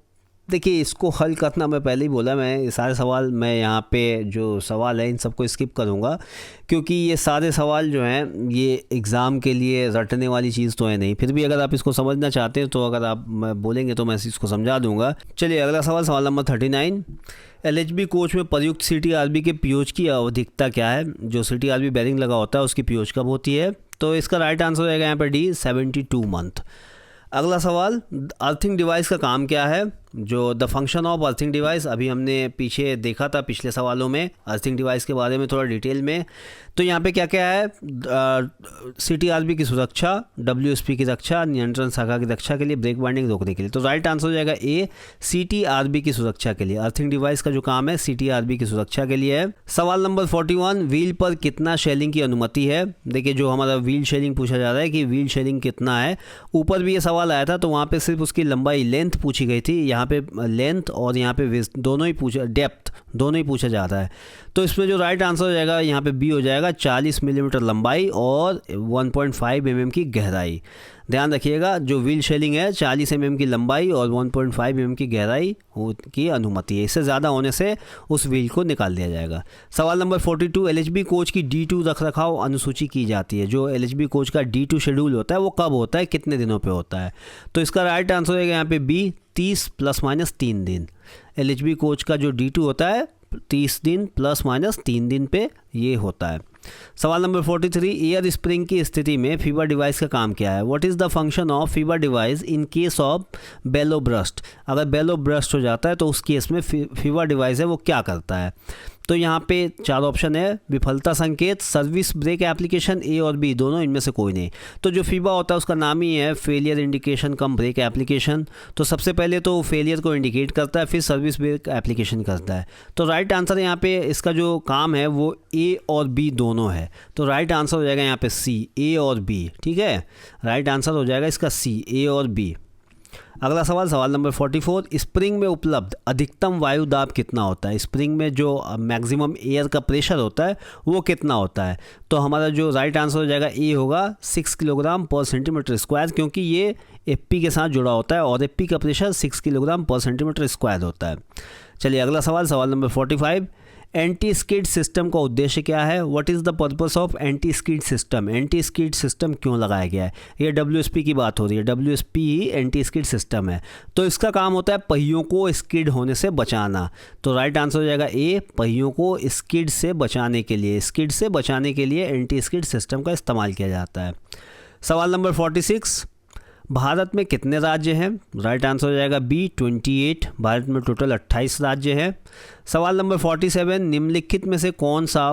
Speaker 1: देखिए इसको हल करना, मैं पहले ही बोला, मैं ये सारे सवाल, मैं यहाँ पे जो सवाल है इन सबको स्किप करूँगा, क्योंकि ये सारे सवाल जो हैं ये एग्ज़ाम के लिए रटने वाली चीज़ तो है नहीं। फिर भी अगर आप इसको समझना चाहते हैं तो अगर आप बोलेंगे तो मैं इसको समझा दूँगा। चलिए अगला सवाल, सवाल नंबर 39, LHB कोच में प्रयुक्त CTRB के पीओच की आवधिकता क्या है। जो CTRB बैरिंग लगा होता है उसकी पीओच कब होती है। तो इसका राइट आंसर हो जाएगा यहाँ पर डी, 72 मंथ। अगला सवाल, अर्थिंग डिवाइस का काम क्या है। जो the function of earthing device, अभी हमने पीछे देखा था पिछले सवालों में अर्थिंग डिवाइस के बारे में थोड़ा डिटेल में। तो यहाँ पे क्या क्या है, CTRB की सुरक्षा, WSP की रक्षा, नियंत्रण शाखा की रक्षा के लिए, ब्रेक बाइंडिंग रोकने के लिए। तो राइट आंसर हो जाएगा ए, CTRB की सुरक्षा के लिए। अर्थिंग डिवाइस का जो काम है CTRB की सुरक्षा के लिए है। सवाल नंबर 41, व्हील पर कितना शेलिंग की अनुमति है। देखिए जो हमारा व्हील शेलिंग पूछा जा रहा है कि व्हील शेलिंग कितना है। ऊपर भी ये सवाल आया था तो वहाँ पे सिर्फ उसकी लंबाई लेंथ पूछी गई थी, यहाँ पे लेंथ और यहाँ पे दोनों ही पूछा, डेप्थ दोनों ही पूछा जाता है। तो इसमें जो राइट आंसर हो जाएगा यहाँ पे बी हो जाएगा, 40 मिलीमीटर लंबाई और 1.5 mm की गहराई। ध्यान रखिएगा जो व्हील शेलिंग है 40 mm की लंबाई और 1.5 mm की गहराई की अनुमति है, इससे ज़्यादा होने से उस व्हील को निकाल दिया जाएगा। सवाल नंबर 42, LHB कोच की D2 रखरखाव अनुसूची की जाती है। जो LHB कोच का D2 शेड्यूल होता है वो कब होता है, कितने दिनों पे होता है। तो इसका राइट आंसर होगा यहाँ पे बी, 30 ± 3 दिन। LHB कोच का जो D2 होता है 30 दिन ± 3 दिन पे ये होता है। सवाल नंबर 43, एयर स्प्रिंग की स्थिति में फीबा डिवाइस का काम क्या है। What is the function of FIBA device in case of bellow burst. अगर बेलो ब्रस्ट हो जाता है तो उस केस में फीबा डिवाइस है वो क्या करता है। तो यहाँ पे 4 ऑप्शन है, विफलता संकेत, सर्विस ब्रेक एप्लीकेशन, ए और बी दोनों, इनमें से कोई नहीं। तो जो फीबा होता है उसका नाम ही है फेलियर इंडिकेशन कम ब्रेक एप्लीकेशन। तो सबसे पहले तो फेलियर को इंडिकेट करता है, फिर सर्विस ब्रेक एप्लीकेशन करता है। तो राइट आंसर यहाँ पे इसका जो काम है वो ए और बी दोनों है। तो राइट आंसर हो जाएगा यहाँ पे सी, ए और बी। ठीक है, राइट आंसर हो जाएगा इसका सी, ए और बी। अगला सवाल, सवाल नंबर 44, स्प्रिंग में उपलब्ध अधिकतम वायु दाब कितना होता है। स्प्रिंग में जो मैक्सिमम एयर का प्रेशर होता है वो कितना होता है। तो हमारा जो राइट आंसर हो जाएगा ए होगा, 6 kg/cm², क्योंकि ये एफपी के साथ जुड़ा होता है और एफपी का प्रेशर 6 kg/cm² होता है। चलिए अगला सवाल, सवाल नंबर 45, एंटी स्किड सिस्टम का उद्देश्य क्या है। What is the purpose of anti skid system. Anti skid system क्यों लगाया गया है। ये WSP की बात हो रही है, WSP ही एंटी स्किड सिस्टम है। तो इसका काम होता है पहियों को स्किड होने से बचाना। तो राइट आंसर हो जाएगा ए, पहियों को स्किड से बचाने के लिए, स्किड से बचाने के लिए एंटी स्किड सिस्टम का इस्तेमाल किया जाता है। सवाल नंबर 46, भारत में कितने राज्य हैं। राइट आंसर हो जाएगा बी, 28। भारत में टोटल 28 राज्य हैं। सवाल नंबर 47, निम्नलिखित में से कौन सा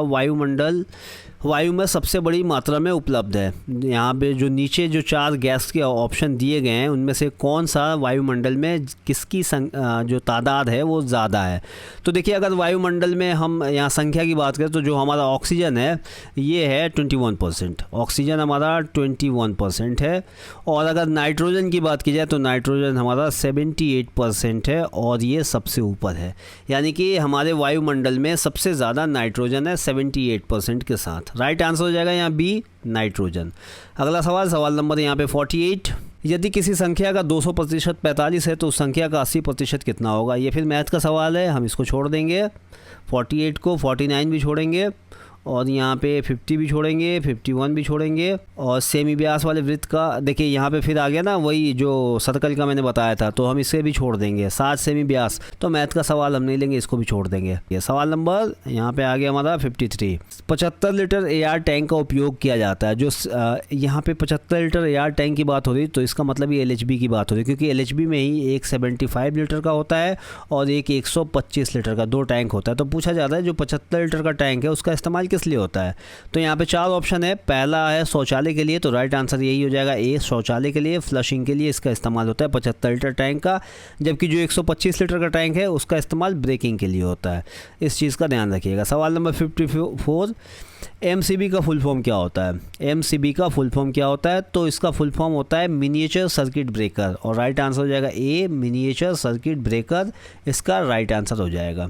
Speaker 1: वायु में सबसे बड़ी मात्रा में उपलब्ध है। यहाँ पे जो नीचे जो 4 गैस के ऑप्शन दिए गए हैं उनमें से कौन सा वायुमंडल में किसकी जो तादाद है वो ज़्यादा है। तो देखिए अगर वायुमंडल में हम यहाँ संख्या की बात करें तो जो हमारा ऑक्सीजन है ये है 21%, ऑक्सीजन हमारा 21% है। और अगर नाइट्रोजन की बात की जाए तो नाइट्रोजन हमारा 78% है और ये सबसे ऊपर है। यानी कि हमारे वायुमंडल में सबसे ज़्यादा नाइट्रोजन है 78% के साथ। राइट आंसर हो जाएगा यहाँ बी, नाइट्रोजन। अगला सवाल, सवाल नंबर यहाँ पे 48, यदि किसी संख्या का 200% 45 है तो उस संख्या का 80% कितना होगा। ये फिर मैथ का सवाल है, हम इसको छोड़ देंगे। 48 को 49 भी छोड़ेंगे और यहाँ पे 50 भी छोड़ेंगे, 51 भी छोड़ेंगे। और सेमी व्यास वाले वृत्त का देखिए यहाँ पे फिर आ गया ना वही जो सर्कल का मैंने बताया था, तो हम इसे भी छोड़ देंगे। 7 सेमी व्यास, तो मैथ का सवाल हम नहीं लेंगे, इसको भी छोड़ देंगे। ये सवाल नंबर यहाँ पे आ गया हमारा 53, 75 लीटर AR टैंक का उपयोग किया जाता है। जो यहाँ पे 75 लीटर AR टैंक की बात हो रही तो इसका मतलब ये LHB की बात हो रही, क्योंकि LHB में ही एक 75 लीटर का होता है और एक 125 लीटर का, 2 टैंक होता है। तो पूछा जाता है जो 75 लीटर का टैंक है उसका इस्तेमाल किस लिए होता है। तो यहाँ पे 4 ऑप्शन है। पहला है शौचालय के लिए, तो राइट आंसर यही हो जाएगा ए, शौचालय के लिए, फ्लशिंग के लिए इसका इस्तेमाल होता है 75 लीटर टैंक का। जबकि जो 125 लीटर का टैंक है उसका इस्तेमाल ब्रेकिंग के लिए होता है। इस चीज़ का ध्यान रखिएगा। सवाल नंबर 54, MCB का फुल फॉर्म क्या होता है। MCB का फुल फॉर्म क्या होता है। तो इसका फुल फॉर्म होता है मिनिएचर सर्किट ब्रेकर और राइट आंसर हो जाएगा ए, मिनिएचर सर्किट ब्रेकर इसका राइट आंसर हो जाएगा।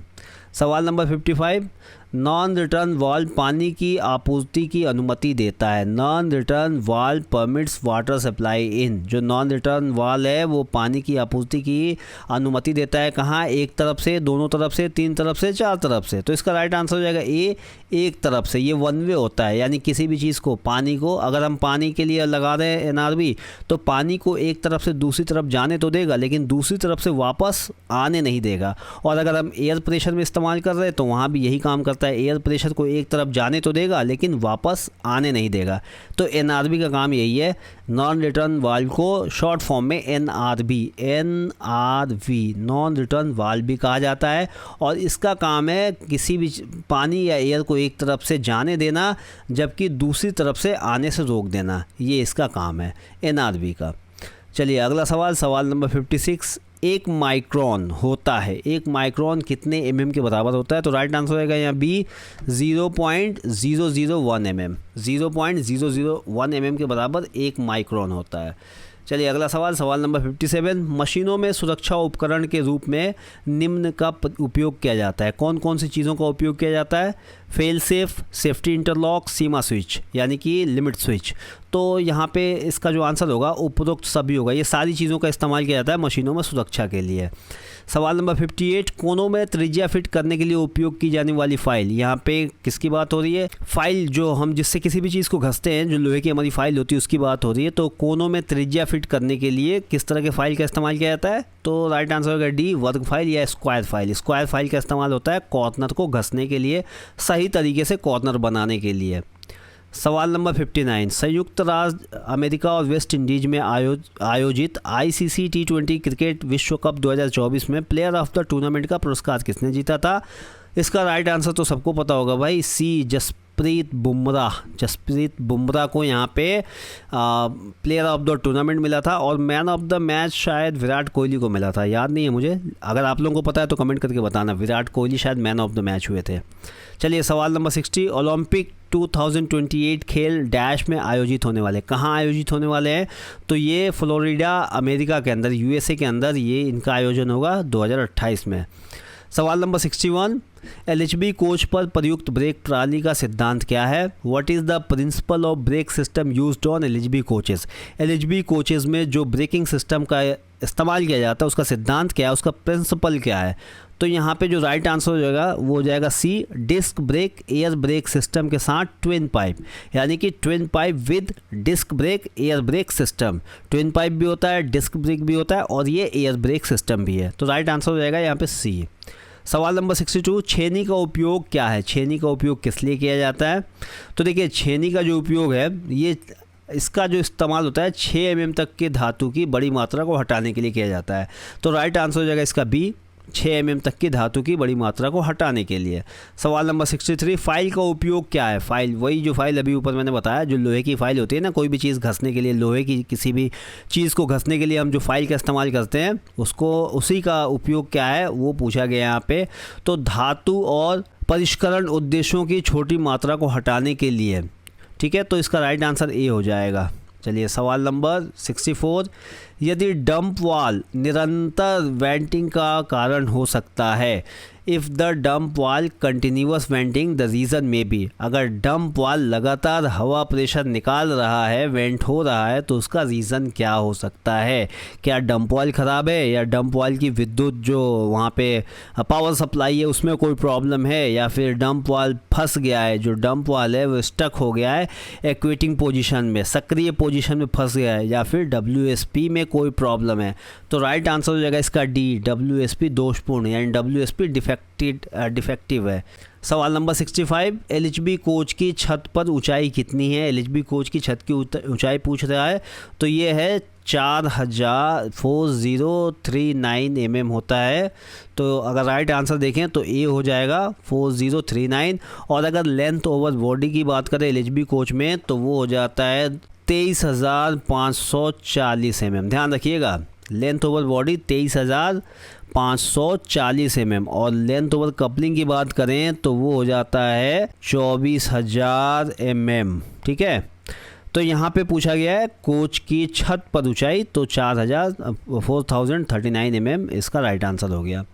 Speaker 1: सवाल नंबर 55, नॉन रिटर्न वाल्व पानी की आपूर्ति की अनुमति देता है। Non return valve permits water supply in. जो नॉन रिटर्न वाल्व है वो पानी की आपूर्ति की अनुमति देता है। कहाँ, एक तरफ से, दोनों तरफ से, 3 तरफ से, 4 तरफ से। तो इसका राइट आंसर हो जाएगा ए, एक तरफ से। ये वन वे होता है, यानी किसी भी चीज़ को, पानी को अगर हम पानी के लिए लगा रहे हैं एनआरबी तो पानी को एक तरफ से दूसरी तरफ जाने तो देगा लेकिन दूसरी तरफ से वापस आने नहीं देगा। और अगर हम एयर प्रेशर में इस्तेमाल कर रहे हैं तो वहाँ भी यही काम करता है, एयर प्रेशर को एक तरफ जाने तो देगा लेकिन वापस आने नहीं देगा। तो एनआरबी का काम यही है, नॉन रिटर्न वाल्व को शॉर्ट फॉर्म में एनआरवी नॉन रिटर्न वाल्व भी कहा जाता है। और इसका काम है किसी भी पानी या एयर को एक तरफ से जाने देना जबकि दूसरी तरफ से आने से रोक देना, ये इसका काम है एनआरवी का। चलिए अगला सवाल, सवाल नंबर 56। एक माइक्रोन होता है, एक माइक्रोन कितने एमएम के बराबर होता है? तो राइट आंसर होएगा यहाँ बी 0.001 एमएम। 0.001 एमएम के बराबर एक माइक्रोन होता है। चलिए अगला सवाल, सवाल नंबर 57। मशीनों में सुरक्षा उपकरण के रूप में निम्न का उपयोग किया जाता है। कौन कौन सी चीज़ों का उपयोग किया जाता है? फेल सेफ, सेफ्टी इंटरलॉक, सीमा स्विच यानी कि लिमिट स्विच। तो यहाँ पे इसका जो आंसर होगा उपरोक्त सभी होगा। ये सारी चीज़ों का इस्तेमाल किया जाता है मशीनों में सुरक्षा के लिए। सवाल नंबर 58। कोनों में त्रिज्या फिट करने के लिए उपयोग की जाने वाली फाइल, यहाँ पे किसकी बात हो रही है? फाइल जो हम जिससे किसी भी चीज़ को घसते हैं, जो लोहे की हमारी फाइल होती है उसकी बात हो रही है। तो कोनों में त्रिज्या फिट करने के लिए किस तरह के फाइल का इस्तेमाल किया जाता है? तो राइट आंसर होगा डी, वर्ग फाइल या स्क्वायर फाइल। स्क्वायर फाइल का इस्तेमाल होता है कॉर्नर को घसने के लिए, सही तरीके से कॉर्नर बनाने के लिए। सवाल नंबर 59। संयुक्त राज्य अमेरिका और वेस्ट इंडीज में आयोजित आईसीसी T20 क्रिकेट विश्व कप 2024 में प्लेयर ऑफ द टूर्नामेंट का पुरस्कार किसने जीता था? इसका राइट आंसर तो सबको पता होगा भाई, सी जसप्रीत बुमराह। जसप्रीत बुमराह को यहाँ पे प्लेयर ऑफ द टूर्नामेंट मिला था और मैन ऑफ द मैच शायद विराट कोहली को मिला था, याद नहीं है मुझे। अगर आप लोगों को पता है तो कमेंट करके बताना, विराट कोहली शायद मैन ऑफ द मैच हुए थे। चलिए सवाल नंबर 60। ओलंपिक 2028 खेल डैश में आयोजित होने वाले, कहाँ आयोजित होने वाले हैं? तो ये फ्लोरिडा अमेरिका के अंदर, यूएसए के अंदर ये इनका आयोजन होगा 2028 में। सवाल नंबर 61। एलएचबी कोच पर प्रयुक्त ब्रेक प्रणाली का सिद्धांत क्या है? What is the principle of brake system used on LHB coaches? LHB coaches में जो ब्रेकिंग सिस्टम का इस्तेमाल किया जाता है उसका सिद्धांत क्या है, उसका प्रिंसिपल क्या है? तो यहाँ पे जो राइट आंसर हो जाएगा वो हो जाएगा C, disc brake air brake system के साथ ट्विन पाइप, यानी कि twin pipe with disc brake air brake system. Twin pipe भी होता है, डिस्क ब्रेक भी होता है और ये एयर ब्रेक सिस्टम भी है। तो राइट आंसर हो जाएगा यहाँ पे सी। सवाल नंबर 62। छेनी का उपयोग क्या है? छेनी का उपयोग किस लिए किया जाता है? तो देखिए छेनी का जो उपयोग है, ये इसका जो इस्तेमाल होता है 6 mm तक के धातु की बड़ी मात्रा को हटाने के लिए किया जाता है। तो राइट आंसर हो जाएगा इसका बी, 6 mm तक की धातु की बड़ी मात्रा को हटाने के लिए। सवाल नंबर 63। फाइल का उपयोग क्या है? फाइल, वही जो फाइल अभी ऊपर मैंने बताया, जो लोहे की फाइल होती है ना, कोई भी चीज़ घसने के लिए, लोहे की किसी भी चीज़ को घसने के लिए हम जो फाइल का इस्तेमाल करते हैं उसको, उसी का उपयोग क्या है वो पूछा गया यहाँ पे। तो धातु और परिष्करण उद्देश्यों की छोटी मात्रा को हटाने के लिए, ठीक है। तो इसका राइट आंसर ए हो जाएगा। चलिए सवाल नंबर 64। यदि डंप वाल निरंतर वेंटिंग का कारण हो सकता है, इफ़ द डंप वाल कंटिन्यूस वेंटिंग द रीज़न में बी, अगर डंप वाल लगातार हवा प्रेशर निकाल रहा है, वेंट हो रहा है, तो उसका रीज़न क्या हो सकता है? क्या डंप वाल ख़राब है, या डंप वाल की विद्युत जो वहाँ पे पावर सप्लाई है उसमें कोई प्रॉब्लम है, या फिर डंप वाल फंस गया है, जो डंप वाल है वो स्टक हो गया है एक्वेटिंग पोजीशन में, सक्रिय पोजीशन में फंस गया है, या फिर WSP में कोई प्रॉब्लम है? तो राइट आंसर हो जाएगा इसका डी, WSP दोषपूर्ण, यानी WSP डिफेक्टिव है। सवाल नंबर 65। एलएचबी कोच की छत पर ऊंचाई कितनी है? एलएचबी कोच की छत की ऊंचाई पूछ रहा है, तो ये है 4039 mm होता है। तो अगर राइट आंसर देखें तो ए हो जाएगा 4039। और अगर लेंथ ओवर बॉडी की बात करें एलएचबी कोच में तो वो हो जाता है 23,540 mm। ध्यान रखिएगा, लेंथ ओवर बॉडी 23,540 mm, और लेंथ ओवर कपलिंग की बात करें तो वो हो जाता है 24,000 mm, ठीक है। तो यहाँ पे पूछा गया है कोच की छत पर ऊंचाई, तो 4039 mm इसका राइट आंसर हो गया।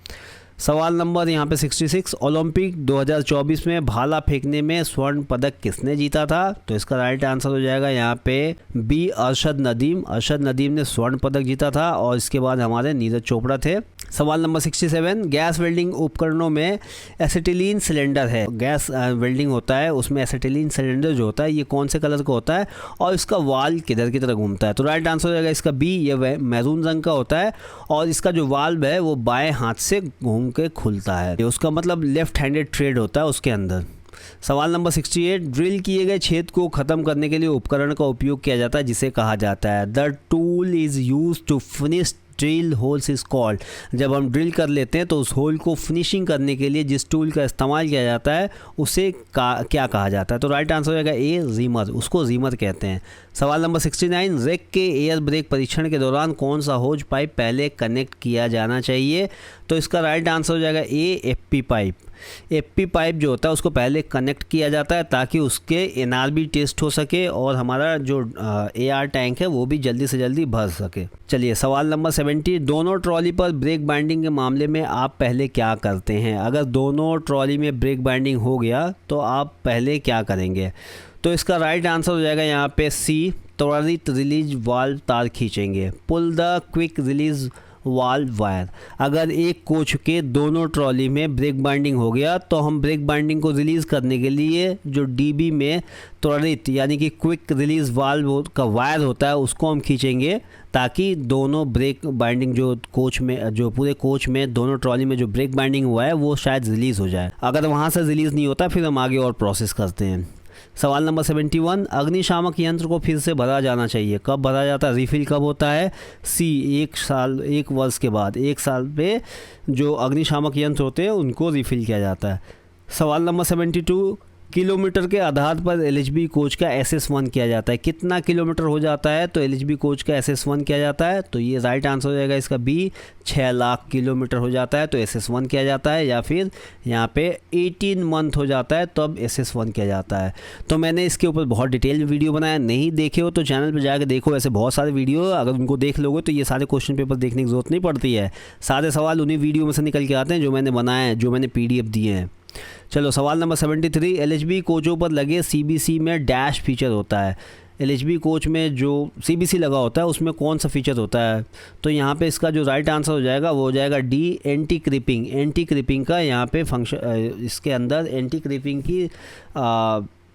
Speaker 1: सवाल नंबर यहाँ पे 66, ओलंपिक 2024 में भाला फेंकने में स्वर्ण पदक किसने जीता था? तो इसका राइट आंसर हो जाएगा यहाँ पे बी, अरशद नदीम। अरशद नदीम ने स्वर्ण पदक जीता था और इसके बाद हमारे नीरज चोपड़ा थे। सवाल नंबर 67, गैस वेल्डिंग उपकरणों में एसिटिलीन सिलेंडर है। गैस वेल्डिंग होता है, उसमें एसिटिलीन सिलेंडर जो होता है ये कौन से कलर का होता है और इसका वाल्व किधर की तरह घूमता है? तो राइट आंसर हो जाएगा इसका बी, ये मैरून रंग का होता है और इसका जो वाल्व है वो बाएं हाथ से घूम के खुलता है, उसका मतलब लेफ्ट हैंडेड ट्रेड होता है उसके अंदर। सवाल नंबर 68, ड्रिल किए गए छेद को ख़त्म करने के लिए उपकरण का उपयोग किया जाता है जिसे कहा जाता है the tool is use to finish drill holes is called. जब हम ड्रिल कर लेते हैं तो उस होल को फिनिशिंग करने के लिए जिस टूल का इस्तेमाल किया जाता है उसे क्या कहा जाता है? तो राइट आंसर हो जाएगा ए, रीमर। उसको रीमर कहते हैं। सवाल नंबर 69, रेक के एयर ब्रेक परीक्षण के दौरान कौन सा होज पाइप पहले कनेक्ट किया जाना चाहिए? तो इसका राइट आंसर हो जाएगा ए, एफपी पाइप। एफपी पाइप जो होता है उसको पहले कनेक्ट किया जाता है ताकि उसके एनआरबी टेस्ट हो सके और हमारा जो एआर टैंक है वो भी जल्दी से जल्दी भर सके। चलिए सवाल नंबर 70, दोनों ट्रॉली पर ब्रेक बाइंडिंग के मामले में आप पहले क्या करते हैं? अगर दोनों ट्रॉली में ब्रेक बाइंडिंग हो गया तो आप पहले क्या करेंगे? तो इसका राइट आंसर हो जाएगा यहाँ पे सी, त्वरित रिलीज वाल्व तार खींचेंगे। Pull the quick release valve wire. अगर एक कोच के दोनों ट्रॉली में ब्रेक बाइंडिंग हो गया तो हम ब्रेक बाइंडिंग को रिलीज़ करने के लिए जो डीबी में त्वरित यानी कि क्विक रिलीज वाल्व का वायर होता है उसको हम खींचेंगे ताकि दोनों ब्रेक बाइंडिंग जो पूरे कोच में दोनों ट्रॉली में जो ब्रेक बाइंडिंग हुआ है वो शायद रिलीज़ हो जाए। अगर वहाँ से रिलीज़ नहीं होता फिर हम आगे और प्रोसेस करते हैं। सवाल नंबर 71, अग्निशामक यंत्र को फिर से भरा जाना चाहिए। कब भरा जाता है? रिफिल कब होता है? सी, 1 वर्ष के बाद। 1 साल पे जो अग्निशामक यंत्र होते हैं उनको रिफिल किया जाता है। सवाल नंबर 72, किलोमीटर के आधार पर एलएचबी कोच का SS1 किया जाता है। कितना किलोमीटर हो जाता है तो एलएचबी कोच का SS1 किया जाता है? तो ये राइट आंसर हो जाएगा इसका बी, 6 लाख किलोमीटर हो जाता है तो SS1 किया जाता है, या फिर यहाँ पे 18 मंथ हो जाता है तब SS1 किया जाता है। तो मैंने इसके ऊपर बहुत डिटेल वीडियो बनाया, नहीं देखे हो तो चैनल पर जाकर देखो। ऐसे बहुत सारे वीडियो, अगर उनको देख लोगे तो ये सारे क्वेश्चन पेपर देखने की जरूरत नहीं पड़ती है। सारे सवाल उन्हीं वीडियो में से निकल के आते हैं जो मैंने बनाए हैं, जो मैंने PDF दिए हैं। चलो सवाल नंबर 73, एलएचबी कोचों पर लगे CBC में डैश फीचर होता है। एलएचबी कोच में जो CBC लगा होता है उसमें कौन सा फीचर होता है? तो यहाँ पे इसका जो राइट आंसर हो जाएगा वो हो जाएगा D, anti creeping. Anti creeping का यहाँ पे फंक्शन, इसके अंदर एंटी क्रिपिंग की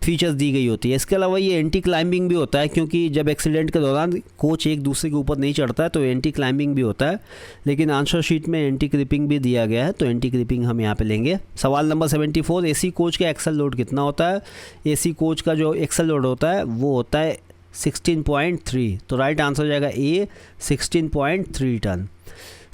Speaker 1: फीचर्स दी गई होती है। इसके अलावा ये एंटी क्लाइंबिंग भी होता है क्योंकि जब एक्सीडेंट के दौरान कोच एक दूसरे के ऊपर नहीं चढ़ता है तो एंटी क्लाइंबिंग भी होता है, लेकिन आंसर शीट में एंटी क्रिपिंग भी दिया गया है तो एंटी क्रिपिंग हम यहाँ पे लेंगे। सवाल नंबर 74, AC कोच का एक्सल लोड कितना होता है? AC कोच का जो एक्सल लोड होता है वो होता है 16.3। तो राइट आंसर हो जाएगा ए, 16.3 टन।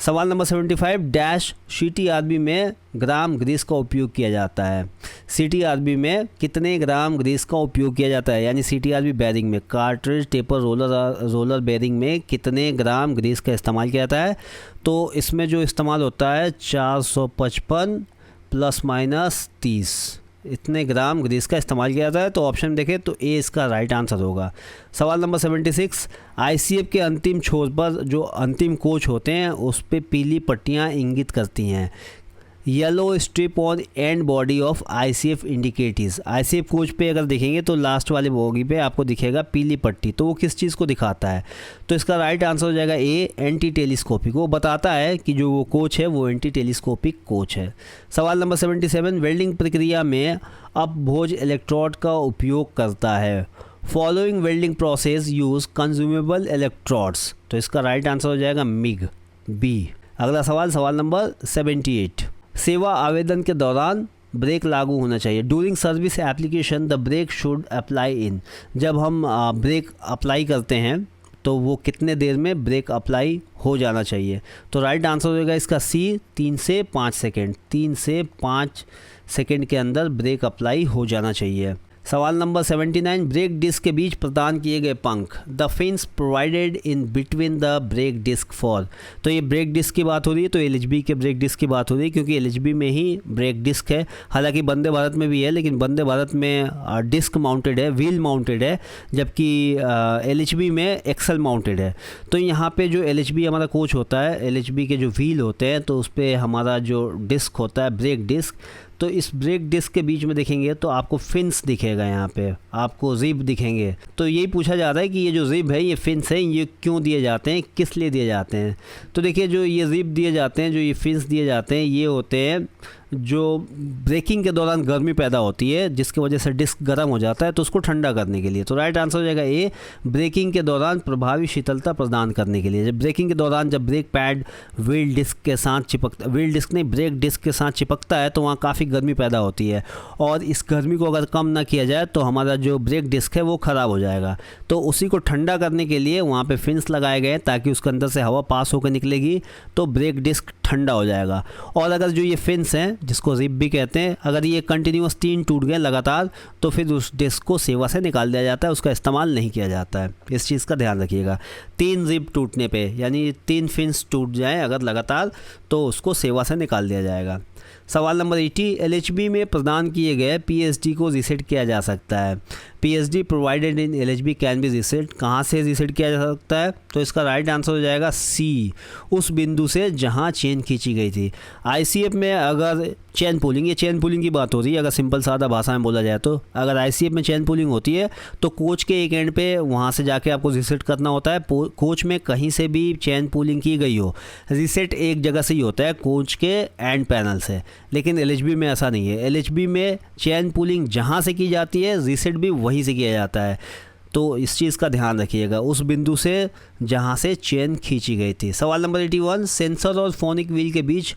Speaker 1: सवाल नंबर 75, डैश CTRB में ग्राम ग्रीस का उपयोग किया जाता है। CTRB में कितने ग्राम ग्रीस का उपयोग किया जाता है? यानी CTRB बेयरिंग में, कार्ट्रिज टेपर रोलर बेयरिंग में कितने ग्राम ग्रीस का इस्तेमाल किया जाता है? तो इसमें जो इस्तेमाल होता है 455 ± 30, इतने ग्राम ग्रीस का इस्तेमाल किया जाता है। तो ऑप्शन देखें तो ए इसका राइट आंसर होगा। सवाल नंबर 76, ICF के अंतिम छोर पर जो अंतिम कोच होते हैं उस पर पीली पट्टियाँ इंगित करती हैं। Yellow strip on and body of ICF indicators. ICF coach पे अगर देखेंगे तो लास्ट वाले बोगी पे आपको दिखेगा पीली पट्टी, तो वो किस चीज़ को दिखाता है? तो इसका राइट आंसर हो जाएगा ए, एंटी टेलीस्कोपिक। वो बताता है कि जो वो कोच है वो एंटी टेलीस्कोपिक कोच है। सवाल नंबर 77, वेल्डिंग प्रक्रिया में अपभोज इलेक्ट्रोड का उपयोग करता है। Following welding process use consumable electrodes. तो इसका राइट आंसर हो जाएगा मिग, बी। अगला सवाल, सवाल नंबर 78, सेवा आवेदन के दौरान ब्रेक लागू होना चाहिए। During service application the brake should apply in. जब हम ब्रेक अप्लाई करते हैं तो वो कितने देर में ब्रेक अप्लाई हो जाना चाहिए? तो राइट आंसर होगा इसका सी, 3 से 5 सेकेंड। 3 से 5 सेकेंड के अंदर ब्रेक अप्लाई हो जाना चाहिए। सवाल नंबर 79, ब्रेक डिस्क के बीच प्रदान किए गए पंख, the fins provided in between the brake disc for. तो ये ब्रेक डिस्क की बात हो रही है, तो एलएचबी के ब्रेक डिस्क की बात हो रही है, क्योंकि एलएचबी में ही ब्रेक डिस्क है। हालांकि वंदे भारत में भी है, लेकिन वंदे भारत में डिस्क माउंटेड है, व्हील माउंटेड है, जबकि एलएचबी में एक्सल माउंटेड है। तो यहाँ पे जो एलएचबी हमारा कोच होता है, एलएचबी के जो व्हील होते हैं, तो उस पर हमारा जो डिस्क होता है ब्रेक डिस्क, तो इस ब्रेक डिस्क के बीच में देखेंगे तो आपको फिन्स दिखेगा, यहाँ पे आपको रिब दिखेंगे। तो यही पूछा जा रहा है कि ये जो रिब है, ये फिन्स है, ये क्यों दिए जाते हैं, किस लिए दिए जाते हैं। तो देखिए, जो ये रिब दिए जाते हैं, जो ये फिन्स दिए जाते हैं, ये होते हैं जो ब्रेकिंग के दौरान गर्मी पैदा होती है, जिसकी वजह से डिस्क गर्म हो जाता है, तो उसको ठंडा करने के लिए। तो राइट आंसर हो जाएगा ए, ब्रेकिंग के दौरान प्रभावी शीतलता प्रदान करने के लिए। जब ब्रेकिंग के दौरान जब ब्रेक पैड व्हील डिस्क के साथ चिपकता, व्हील डिस्क नहीं, ब्रेक डिस्क के साथ चिपकता है, तो वहाँ काफ़ी गर्मी पैदा होती है, और इस गर्मी को अगर कम ना किया जाए तो हमारा जो ब्रेक डिस्क है वो ख़राब हो जाएगा। तो उसी को ठंडा करने के लिए वहाँ पे फिन्स लगाए गए, ताकि उसके अंदर से हवा पास होकर निकलेगी, तो ब्रेक डिस्क ठंडा हो जाएगा। और अगर जो ये फिन्स हैं, जिसको रिब भी कहते हैं, अगर ये कंटिन्यूस 3 टूट गए लगातार, तो फिर उस डिस्क को सेवा से निकाल दिया जाता है, उसका इस्तेमाल नहीं किया जाता है। इस चीज़ का ध्यान रखिएगा। 3 रिब टूटने पे, यानी 3 फिन्स टूट जाएं अगर लगातार, तो उसको सेवा से निकाल दिया जाएगा। सवाल नंबर 80, एलएचबी में प्रदान किए गए पीएचडी को रीसेट किया जा सकता है। PhD provided in LHB can be reset, कहाँ से रीसेट किया जा सकता है? तो इसका राइट आंसर हो जाएगा सी, उस बिंदु से जहाँ चेन खींची गई थी। आईसीएफ में अगर चेन पुलिंग, ये चेन पुलिंग की बात हो रही है, अगर सिंपल सादा भाषा में बोला जाए तो अगर आईसीएफ में चेन पुलिंग होती है, तो कोच के एक एंड पे वहाँ से जाके आपको रीसेट करना होता है। कोच में कहीं से भी चेन पुलिंग की गई हो, रीसेट एक जगह से ही होता है, कोच के एंड पैनल से। लेकिन एलएचबी में ऐसा नहीं है। एलएचबी में चेन पुलिंग जहाँ से की जाती है, रीसेट भी वहीं से किया जाता है। तो इस चीज़ का ध्यान रखिएगा, उस बिंदु से जहाँ से चेन खींची गई थी। सवाल नंबर 81, सेंसर और फोनिक व्हील के बीच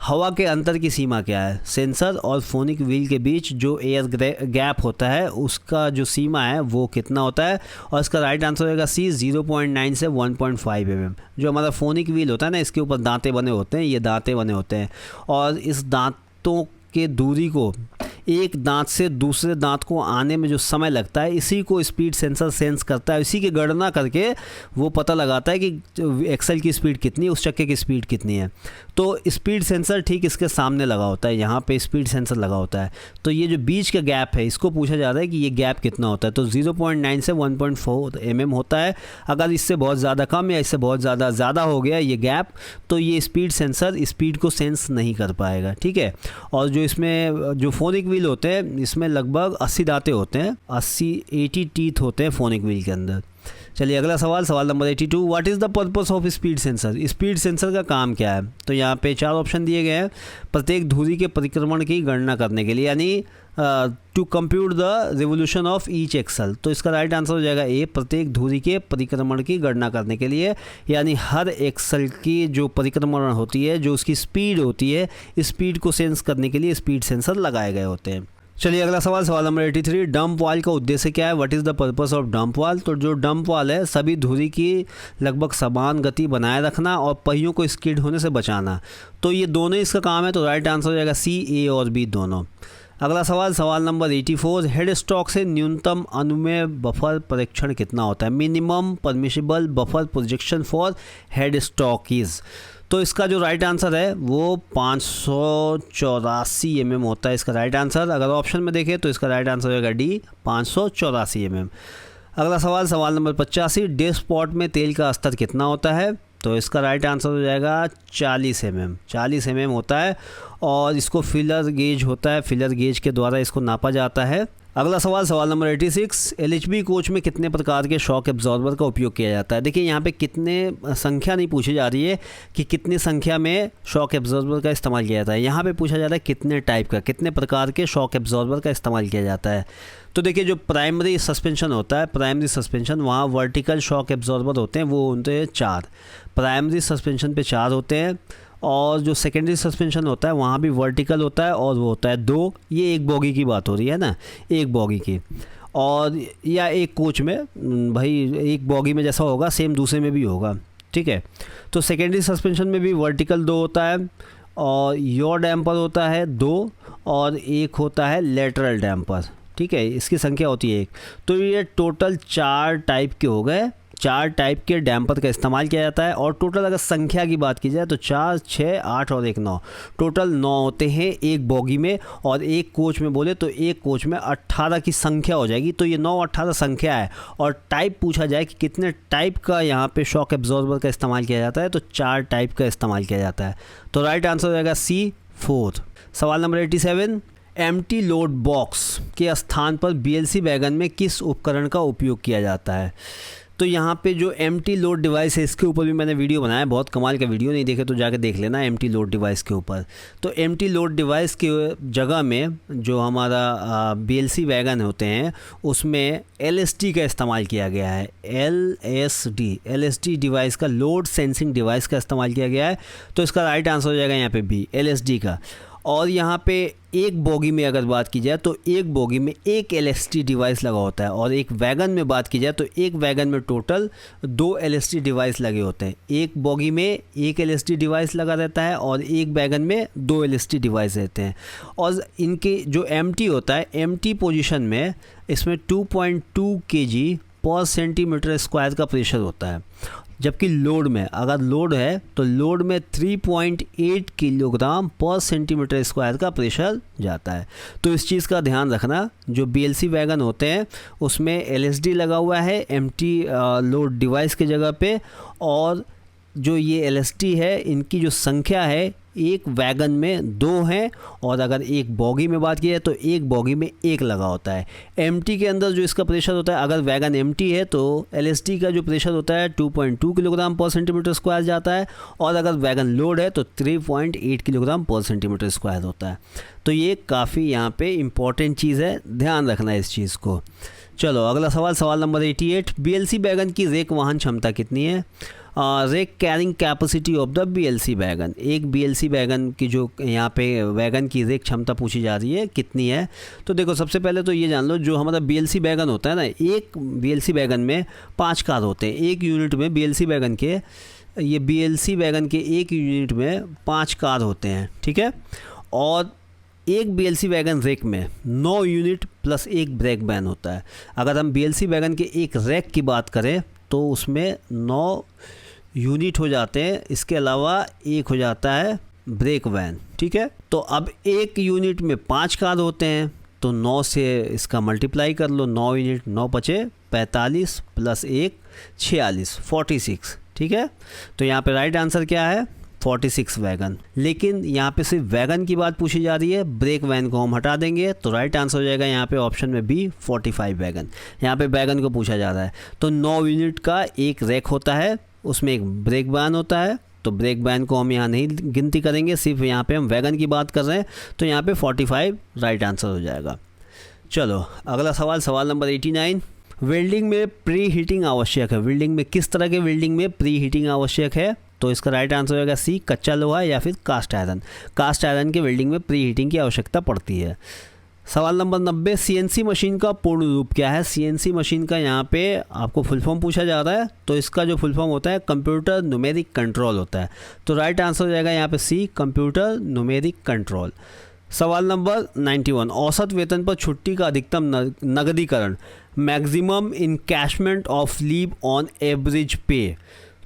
Speaker 1: हवा के अंतर की सीमा क्या है? सेंसर और फोनिक व्हील के बीच जो एयर गैप होता है, उसका जो सीमा है वो कितना होता है? और इसका राइट आंसर होगा सी, 0.9 से 1.5 mm। जो हमारा फोनिक व्हील होता है ना, इसके ऊपर दांते बने होते हैं, ये दांते बने होते हैं, और इस दांतों के दूरी को, एक दांत से दूसरे दांत को आने में जो समय लगता है, इसी को स्पीड सेंसर सेंस करता है। इसी की गणना करके वो पता लगाता है कि एक्सल की स्पीड कितनी है, उस चक्के की स्पीड कितनी है। तो स्पीड सेंसर ठीक इसके सामने लगा होता है, यहाँ पे स्पीड सेंसर लगा होता है। तो ये जो बीच का गैप है, इसको पूछा जा रहा है कि ये गैप कितना होता है। तो 0.9 से 1.4 mm होता है। अगर इससे बहुत ज़्यादा कम या इससे बहुत ज़्यादा हो गया ये गैप, तो ये स्पीड सेंसर स्पीड को सेंस नहीं कर पाएगा, ठीक है। और जो इसमें जो फोनिक व्हील होते हैं, इसमें लगभग 80 दांते होते हैं, 80 टीथ होते हैं फोनिक व्हील के अंदर। चलिए अगला सवाल, सवाल number 82, what is the purpose of speed sensor? Speed sensor का काम क्या है? तो यहाँ पे 4 ऑप्शन दिए गए हैं। प्रत्येक धुरी के परिक्रमण की गणना करने के लिए, यानी to compute the revolution of each axle. तो इसका राइट आंसर हो जाएगा ए, प्रत्येक धुरी के परिक्रमण की गणना करने के लिए, यानी हर एक्सल की जो परिक्रमण होती है, जो उसकी स्पीड होती है, स्पीड को सेंस करने के लिए स्पीड सेंसर लगाए गए होते हैं। चलिए अगला सवाल, सवाल नंबर 83, डंप वाल का उद्देश्य क्या है? What is the purpose of dump वाल? तो जो डंप वाल है, सभी धुरी की लगभग समान गति बनाए रखना और पहियों को स्किड होने से बचाना। तो ये दोनों इसका काम है। तो राइट आंसर हो जाएगा सी, ए और बी दोनों। अगला सवाल, सवाल नंबर 84, हेड स्टॉक से न्यूनतम अनुमेय बफर परीक्षण कितना होता है? Minimum permissible buffer projection for head stock is. तो इसका जो राइट आंसर है वो 584 mm होता है इसका राइट आंसर। अगर ऑप्शन में देखें तो इसका राइट आंसर होगा डी, 584 mm। अगला सवाल, सवाल नंबर 85, डैश पॉट में तेल का स्तर कितना होता है? तो इसका राइट आंसर हो जाएगा 40 mm। 40 mm होता है, और इसको फिलर गेज होता है, फिलर गेज के द्वारा इसको नापा जाता है। अगला सवाल, सवाल नंबर 86, एलएचबी कोच में कितने प्रकार के शॉक एब्जॉर्बर का उपयोग किया जाता है? देखिए यहाँ पे कितने संख्या नहीं पूछी जा रही है कि कितनी संख्या में शॉक एब्जॉर्बर का इस्तेमाल किया जाता है, यहाँ पे पूछा जा रहा है कितने टाइप का, कितने प्रकार के शॉक एब्जॉर्बर का इस्तेमाल किया जाता है। तो देखिए, जो प्राइमरी सस्पेंशन होता है, प्राइमरी सस्पेंशन, वहाँ वर्टिकल शॉक एब्जॉर्बर होते हैं, वो होते हैं 4। प्राइमरी सस्पेंशन पे 4 होते हैं, और जो सेकेंडरी सस्पेंशन होता है वहाँ भी वर्टिकल होता है, और वो होता है 2। ये एक बॉगी की बात हो रही है ना, एक बॉगी की, और या एक कोच में, भाई एक बॉगी में जैसा होगा सेम दूसरे में भी होगा, ठीक है। तो सेकेंडरी सस्पेंशन में भी वर्टिकल 2 होता है, और योर डैम्पर होता है 2, और एक होता है लेटरल डैम्पर। ठीक है, इसकी संख्या होती है 1। तो ये टोटल 4 टाइप के हो गए, 4 टाइप के डैम्पर का इस्तेमाल किया जाता है। और टोटल अगर संख्या की बात की जाए तो 4, 6, 8 और 1 9, टोटल 9 होते हैं एक बोगी में। और एक कोच में बोले तो एक कोच में 18 की संख्या हो जाएगी। तो ये 9, 18 संख्या है। और टाइप पूछा जाए कि कितने टाइप का यहाँ पे शॉक एब्जॉर्बर का इस्तेमाल किया जाता है, तो 4 टाइप का इस्तेमाल किया जाता है। तो राइट आंसर हो जाएगा सी 4। सवाल नंबर 87, एम्प्टी लोड बॉक्स के स्थान पर BLC वैगन में किस उपकरण का उपयोग किया जाता है? तो यहाँ पे जो एम्प्टी लोड डिवाइस है, इसके ऊपर भी मैंने वीडियो बनाया है, बहुत कमाल का वीडियो, नहीं देखे तो जाके देख लेना एम्प्टी लोड डिवाइस के ऊपर। तो एम्प्टी लोड डिवाइस के जगह में जो हमारा BLC वैगन होते हैं उसमें LSD का इस्तेमाल किया गया है। LSD डिवाइस का, लोड सेंसिंग डिवाइस का इस्तेमाल किया गया है। तो इसका राइट आंसर हो जाएगा यहाँ पे B, LSD का। और यहाँ पे एक बोगी में अगर बात की जाए तो एक बोगी में एक LSD डिवाइस लगा होता है। और एक वैगन में बात की जाए तो एक वैगन में टोटल 2 LSD डिवाइस लगे होते हैं। एक बोगी में एक LSD डिवाइस लगा रहता है और एक वैगन में 2 LSD डिवाइस रहते हैं। और इनके जो एम्प्टी होता है, एम्प्टी पोजीशन में इसमें 2.2 kg पर सेंटीमीटर स्क्वायर का प्रेशर होता है। जबकि लोड में, अगर लोड है तो लोड में 3.8 किलोग्राम पर सेंटीमीटर स्क्वायर का प्रेशर जाता है। तो इस चीज़ का ध्यान रखना, जो BLC वैगन होते हैं उसमें LSD लगा हुआ है एम्प्टी लोड डिवाइस के जगह पे। और जो ये LSD है, इनकी जो संख्या है एक वैगन में 2 हैं। और अगर एक बॉगी में बात की जाए तो एक बॉगी में 1 लगा होता है। एम्प्टी के अंदर जो इसका प्रेशर होता है, अगर वैगन एम्प्टी है तो LSD का जो प्रेशर होता है 2.2 किलोग्राम पर सेंटीमीटर स्क्वायर जाता है। और अगर वैगन लोड है तो 3.8 किलोग्राम पर सेंटीमीटर स्क्वायर होता है। तो ये काफ़ी यहाँ पे इम्पॉर्टेंट चीज़ है, ध्यान रखना है इस चीज़ को। चलो अगला सवाल, सवाल नंबर 88, BLC वैगन की रेक वाहन क्षमता कितनी है? Rake carrying capacity of the BLC wagon. एक BLC वैगन की जो यहाँ पे वैगन की रेक क्षमता पूछी जा रही है कितनी है? तो देखो, सबसे पहले तो ये जान लो, जो हमारा BLC वैगन होता है ना, एक BLC वैगन में 5 कार होते हैं। एक यूनिट में BLC वैगन के, ये BLC वैगन के एक यूनिट में 5 कार होते हैं, ठीक है। और एक BLC वैगन रेक में 9 यूनिट प्लस एक ब्रेक वैन होता है। अगर हम BLC वैगन के एक रैक की बात करें तो उसमें 9 यूनिट हो जाते हैं, इसके अलावा एक हो जाता है ब्रेक वैन, ठीक है। तो अब एक यूनिट में 5 कार होते हैं, तो 9 से इसका मल्टीप्लाई कर लो, 9 यूनिट, 9 पचे 45 प्लस 1 46, 46, ठीक है। तो यहाँ पे राइट आंसर क्या है? 46 वैगन। लेकिन यहाँ पे सिर्फ वैगन की बात पूछी जा रही है, ब्रेक वैन को हम हटा देंगे तो राइट आंसर हो जाएगा यहाँ पे ऑप्शन में B, 45 वैगन। यहाँ पे वैगन को पूछा जा रहा है। तो 9 यूनिट का एक रैक होता है, उसमें एक ब्रेक वैन होता है। तो ब्रेक वैन को हम यहाँ नहीं गिनती करेंगे, सिर्फ यहाँ पे हम वैगन की बात कर रहे हैं। तो यहाँ पे 45 राइट आंसर हो जाएगा। चलो अगला सवाल, सवाल नंबर 89, वेल्डिंग में प्री हीटिंग आवश्यक है। वेल्डिंग में किस तरह के वेल्डिंग में प्री हीटिंग आवश्यक है? तो इसका राइट आंसर होगा C, कच्चा लोहा या फिर कास्ट आयरन। कास्ट आयरन के वेल्डिंग में प्री हीटिंग की आवश्यकता पड़ती है। सवाल नंबर 90, CNC मशीन का पूर्ण रूप क्या है? CNC मशीन का यहाँ पे आपको फुल फॉर्म पूछा जा रहा है। तो इसका जो फुल फॉर्म होता है कंप्यूटर न्यूमेरिक कंट्रोल होता है। तो राइट आंसर हो जाएगा यहाँ पे C, कंप्यूटर न्यूमेरिक कंट्रोल। सवाल नंबर 91, औसत वेतन पर छुट्टी का अधिकतम नगदीकरण, maximum encashment of leave on average pay.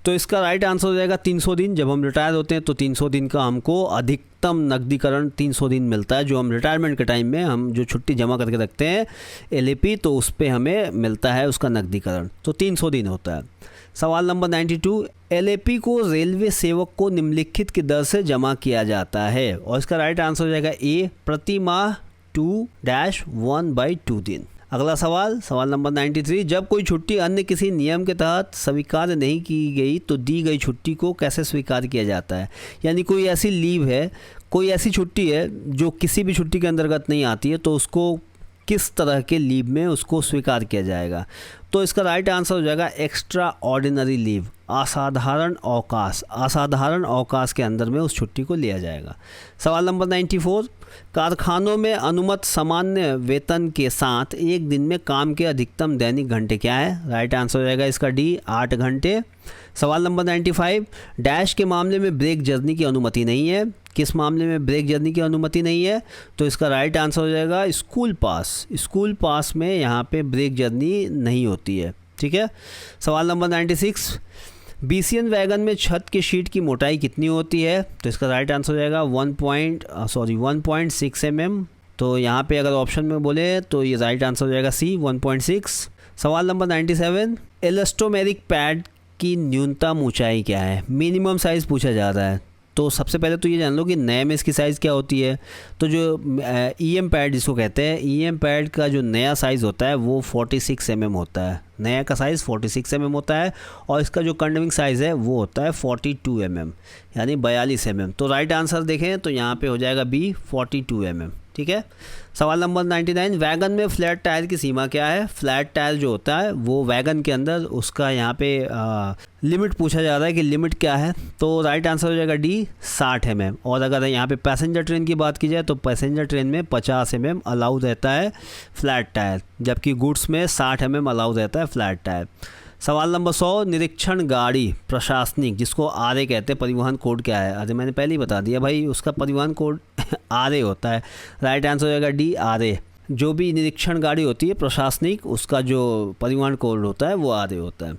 Speaker 1: तो इसका राइट आंसर हो जाएगा 300 दिन। जब हम रिटायर होते हैं तो 300 दिन का हमको अधिकतम नकदीकरण 300 दिन मिलता है। जो हम रिटायरमेंट के टाइम में हम जो छुट्टी जमा करके रखते हैं LAP, तो उस पर हमें मिलता है उसका नकदीकरण, तो 300 दिन होता है। सवाल नंबर 92, LAP को रेलवे सेवक को निम्नलिखित की दर से जमा किया जाता है। और इसका राइट आंसर हो जाएगा A, प्रति माह 2-1/2 दिन। अगला सवाल, सवाल नंबर 93, जब कोई छुट्टी अन्य किसी नियम के तहत स्वीकार नहीं की गई तो दी गई छुट्टी को कैसे स्वीकार किया जाता है? यानी कोई ऐसी लीव है, कोई ऐसी छुट्टी है जो किसी भी छुट्टी के अंतर्गत नहीं आती है, तो उसको किस तरह के लीव में उसको स्वीकार किया जाएगा? तो इसका राइट आंसर हो जाएगा एक्स्ट्रा ऑर्डिनरी लीव, असाधारण अवकाश। असाधारण अवकाश के अंदर में उस छुट्टी को लिया जाएगा। सवाल नंबर 94, कारखानों में अनुमत सामान्य वेतन के साथ एक दिन में काम के अधिकतम दैनिक घंटे क्या है? राइट आंसर हो जाएगा इसका डी, 8 घंटे। सवाल नंबर 95, डैश के मामले में ब्रेक जर्नी की अनुमति नहीं है। किस मामले में ब्रेक जर्नी की अनुमति नहीं है? तो इसका राइट आंसर हो जाएगा स्कूल पास। स्कूल पास में यहाँ पे ब्रेक जर्नी नहीं होती है, ठीक है। सवाल नंबर 96, BCN वैगन में छत की शीट की मोटाई कितनी होती है? तो इसका राइट आंसर हो जाएगा 1.6 mm। तो यहाँ पे अगर ऑप्शन में बोले तो ये राइट आंसर हो जाएगा सी, 1.6। सवाल नंबर 97, इलास्टोमेरिक पैड की न्यूनतम ऊंचाई क्या है? मिनिमम साइज़ पूछा जा रहा है। तो सबसे पहले तो ये जान लो कि नए में इसकी साइज़ क्या होती है। तो जो EM पैड जिसको कहते हैं, EM पैड का जो नया साइज़ होता है वो 46 mm होता है। नया का साइज़ 46 mm होता है और इसका जो कंडमिंग साइज़ है वो होता है 42 mm, यानी 42 mm। तो राइट आंसर देखें तो यहाँ पे हो जाएगा बी, 42 mm, ठीक है। सवाल नंबर 99, वैगन में फ्लैट टायर की सीमा क्या है? फ्लैट टायर जो होता है वो वैगन के अंदर उसका यहाँ पे लिमिट पूछा जा रहा है कि लिमिट क्या है। तो राइट आंसर हो जाएगा डी, 60 mm। और अगर यहाँ पे पैसेंजर ट्रेन की बात की जाए तो पैसेंजर ट्रेन में 50 mm अलाउ रहता है फ्लैट टायर, जबकि गुड्स में 60 mm अलाउ रहता है फ्लैट टायर। सवाल नंबर 100, निरीक्षण गाड़ी प्रशासनिक जिसको आरए कहते हैं, परिवहन कोड क्या है? अरे मैंने पहले ही बता दिया भाई, उसका परिवहन कोड आरए होता है। राइट आंसर हो जाएगा डी, आरए। जो भी निरीक्षण गाड़ी होती है प्रशासनिक, उसका जो परिवहन कोड होता है वो आरए होता है।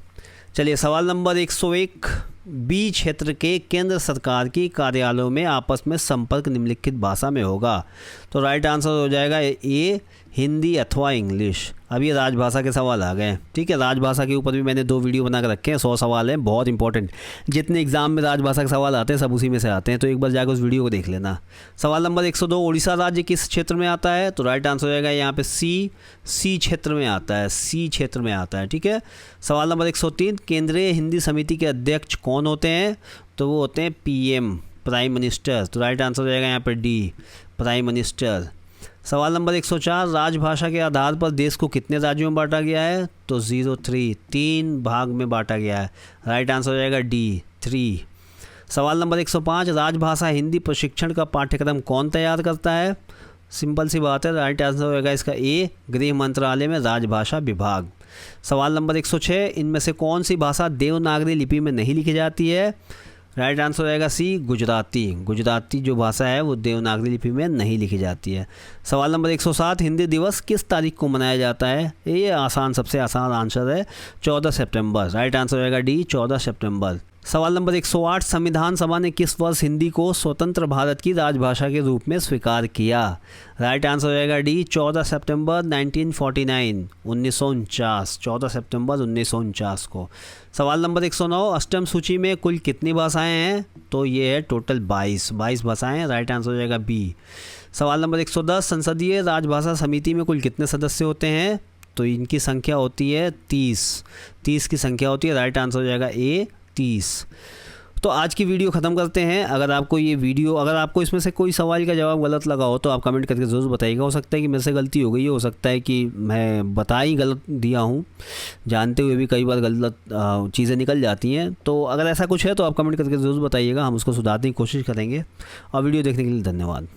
Speaker 1: चलिए सवाल नंबर 101, बी क्षेत्र के केंद्र सरकार की कार्यालयों में आपस में संपर्क निम्नलिखित भाषा में होगा। तो राइट आंसर हो जाएगा ए, हिंदी अथवा इंग्लिश। अब ये राजभाषा के सवाल आ गए, ठीक है। राजभाषा के ऊपर भी मैंने 2 वीडियो बना कर रखे हैं, 100 सवाल हैं, बहुत इंपॉर्टेंट। जितने एग्जाम में राजभाषा के सवाल आते हैं सब उसी में से आते हैं, तो एक बार जाकर उस वीडियो को देख लेना। सवाल नंबर 102, उड़ीसा राज्य किस क्षेत्र में आता है? तो राइट आंसर हो जाएगा यहाँ पे सी क्षेत्र में आता है, सी क्षेत्र में आता है, ठीक है। सवाल नंबर 103, केंद्रीय हिंदी समिति के अध्यक्ष कौन होते हैं? तो वो होते हैं PM, प्राइम मिनिस्टर। तो राइट आंसर हो जाएगा यहाँ पर डी, प्राइम मिनिस्टर। सवाल नंबर 104, राजभाषा के आधार पर देश को कितने राज्यों में बांटा गया है? तो 03, 3 भाग में बांटा गया है। राइट आंसर हो जाएगा डी, 3। सवाल नंबर 105, राजभाषा हिंदी प्रशिक्षण का पाठ्यक्रम कौन तैयार करता है? सिंपल सी बात है, राइट आंसर होगा इसका ए, गृह मंत्रालय में राजभाषा विभाग। सवाल नंबर 106, इनमें से कौन सी भाषा देवनागरी लिपि में नहीं लिखी जाती है? राइट आंसर हो जाएगा सी, गुजराती। गुजराती जो भाषा है वो देवनागरी लिपि में नहीं लिखी जाती है। सवाल नंबर 107, हिंदी दिवस किस तारीख को मनाया जाता है? ये आसान, सबसे आसान आंसर है 14 सितंबर। राइट आंसर हो जाएगा डी, 14 सितंबर। सवाल नंबर 108, संविधान सभा ने किस वर्ष हिंदी को स्वतंत्र भारत की राजभाषा के रूप में स्वीकार किया? राइट आंसर हो जाएगा डी, 14 सितंबर 1949, 1949, 14 सितंबर 1949 को। सवाल नंबर 109, अष्टम सूची में कुल कितनी भाषाएं हैं? तो ये है टोटल 22 भाषाएं। राइट आंसर हो जाएगा बी। सवाल नंबर 110, संसदीय राजभाषा समिति में कुल कितने सदस्य होते हैं? तो इनकी संख्या होती है 30 की संख्या होती है। राइट आंसर हो जाएगा ए, 30। तो आज की वीडियो ख़त्म करते हैं। अगर आपको इसमें से कोई सवाल का जवाब गलत लगा हो तो आप कमेंट करके ज़रूर बताइएगा। हो सकता है कि मेरे से गलती हो गई हो सकता है कि मैं बता ही गलत दिया हूँ, जानते हुए भी कई बार गलत चीज़ें निकल जाती हैं। तो अगर ऐसा कुछ है तो आप कमेंट करके ज़रूर बताइएगा, हम उसको सुधारने की कोशिश करेंगे। और वीडियो देखने के लिए धन्यवाद।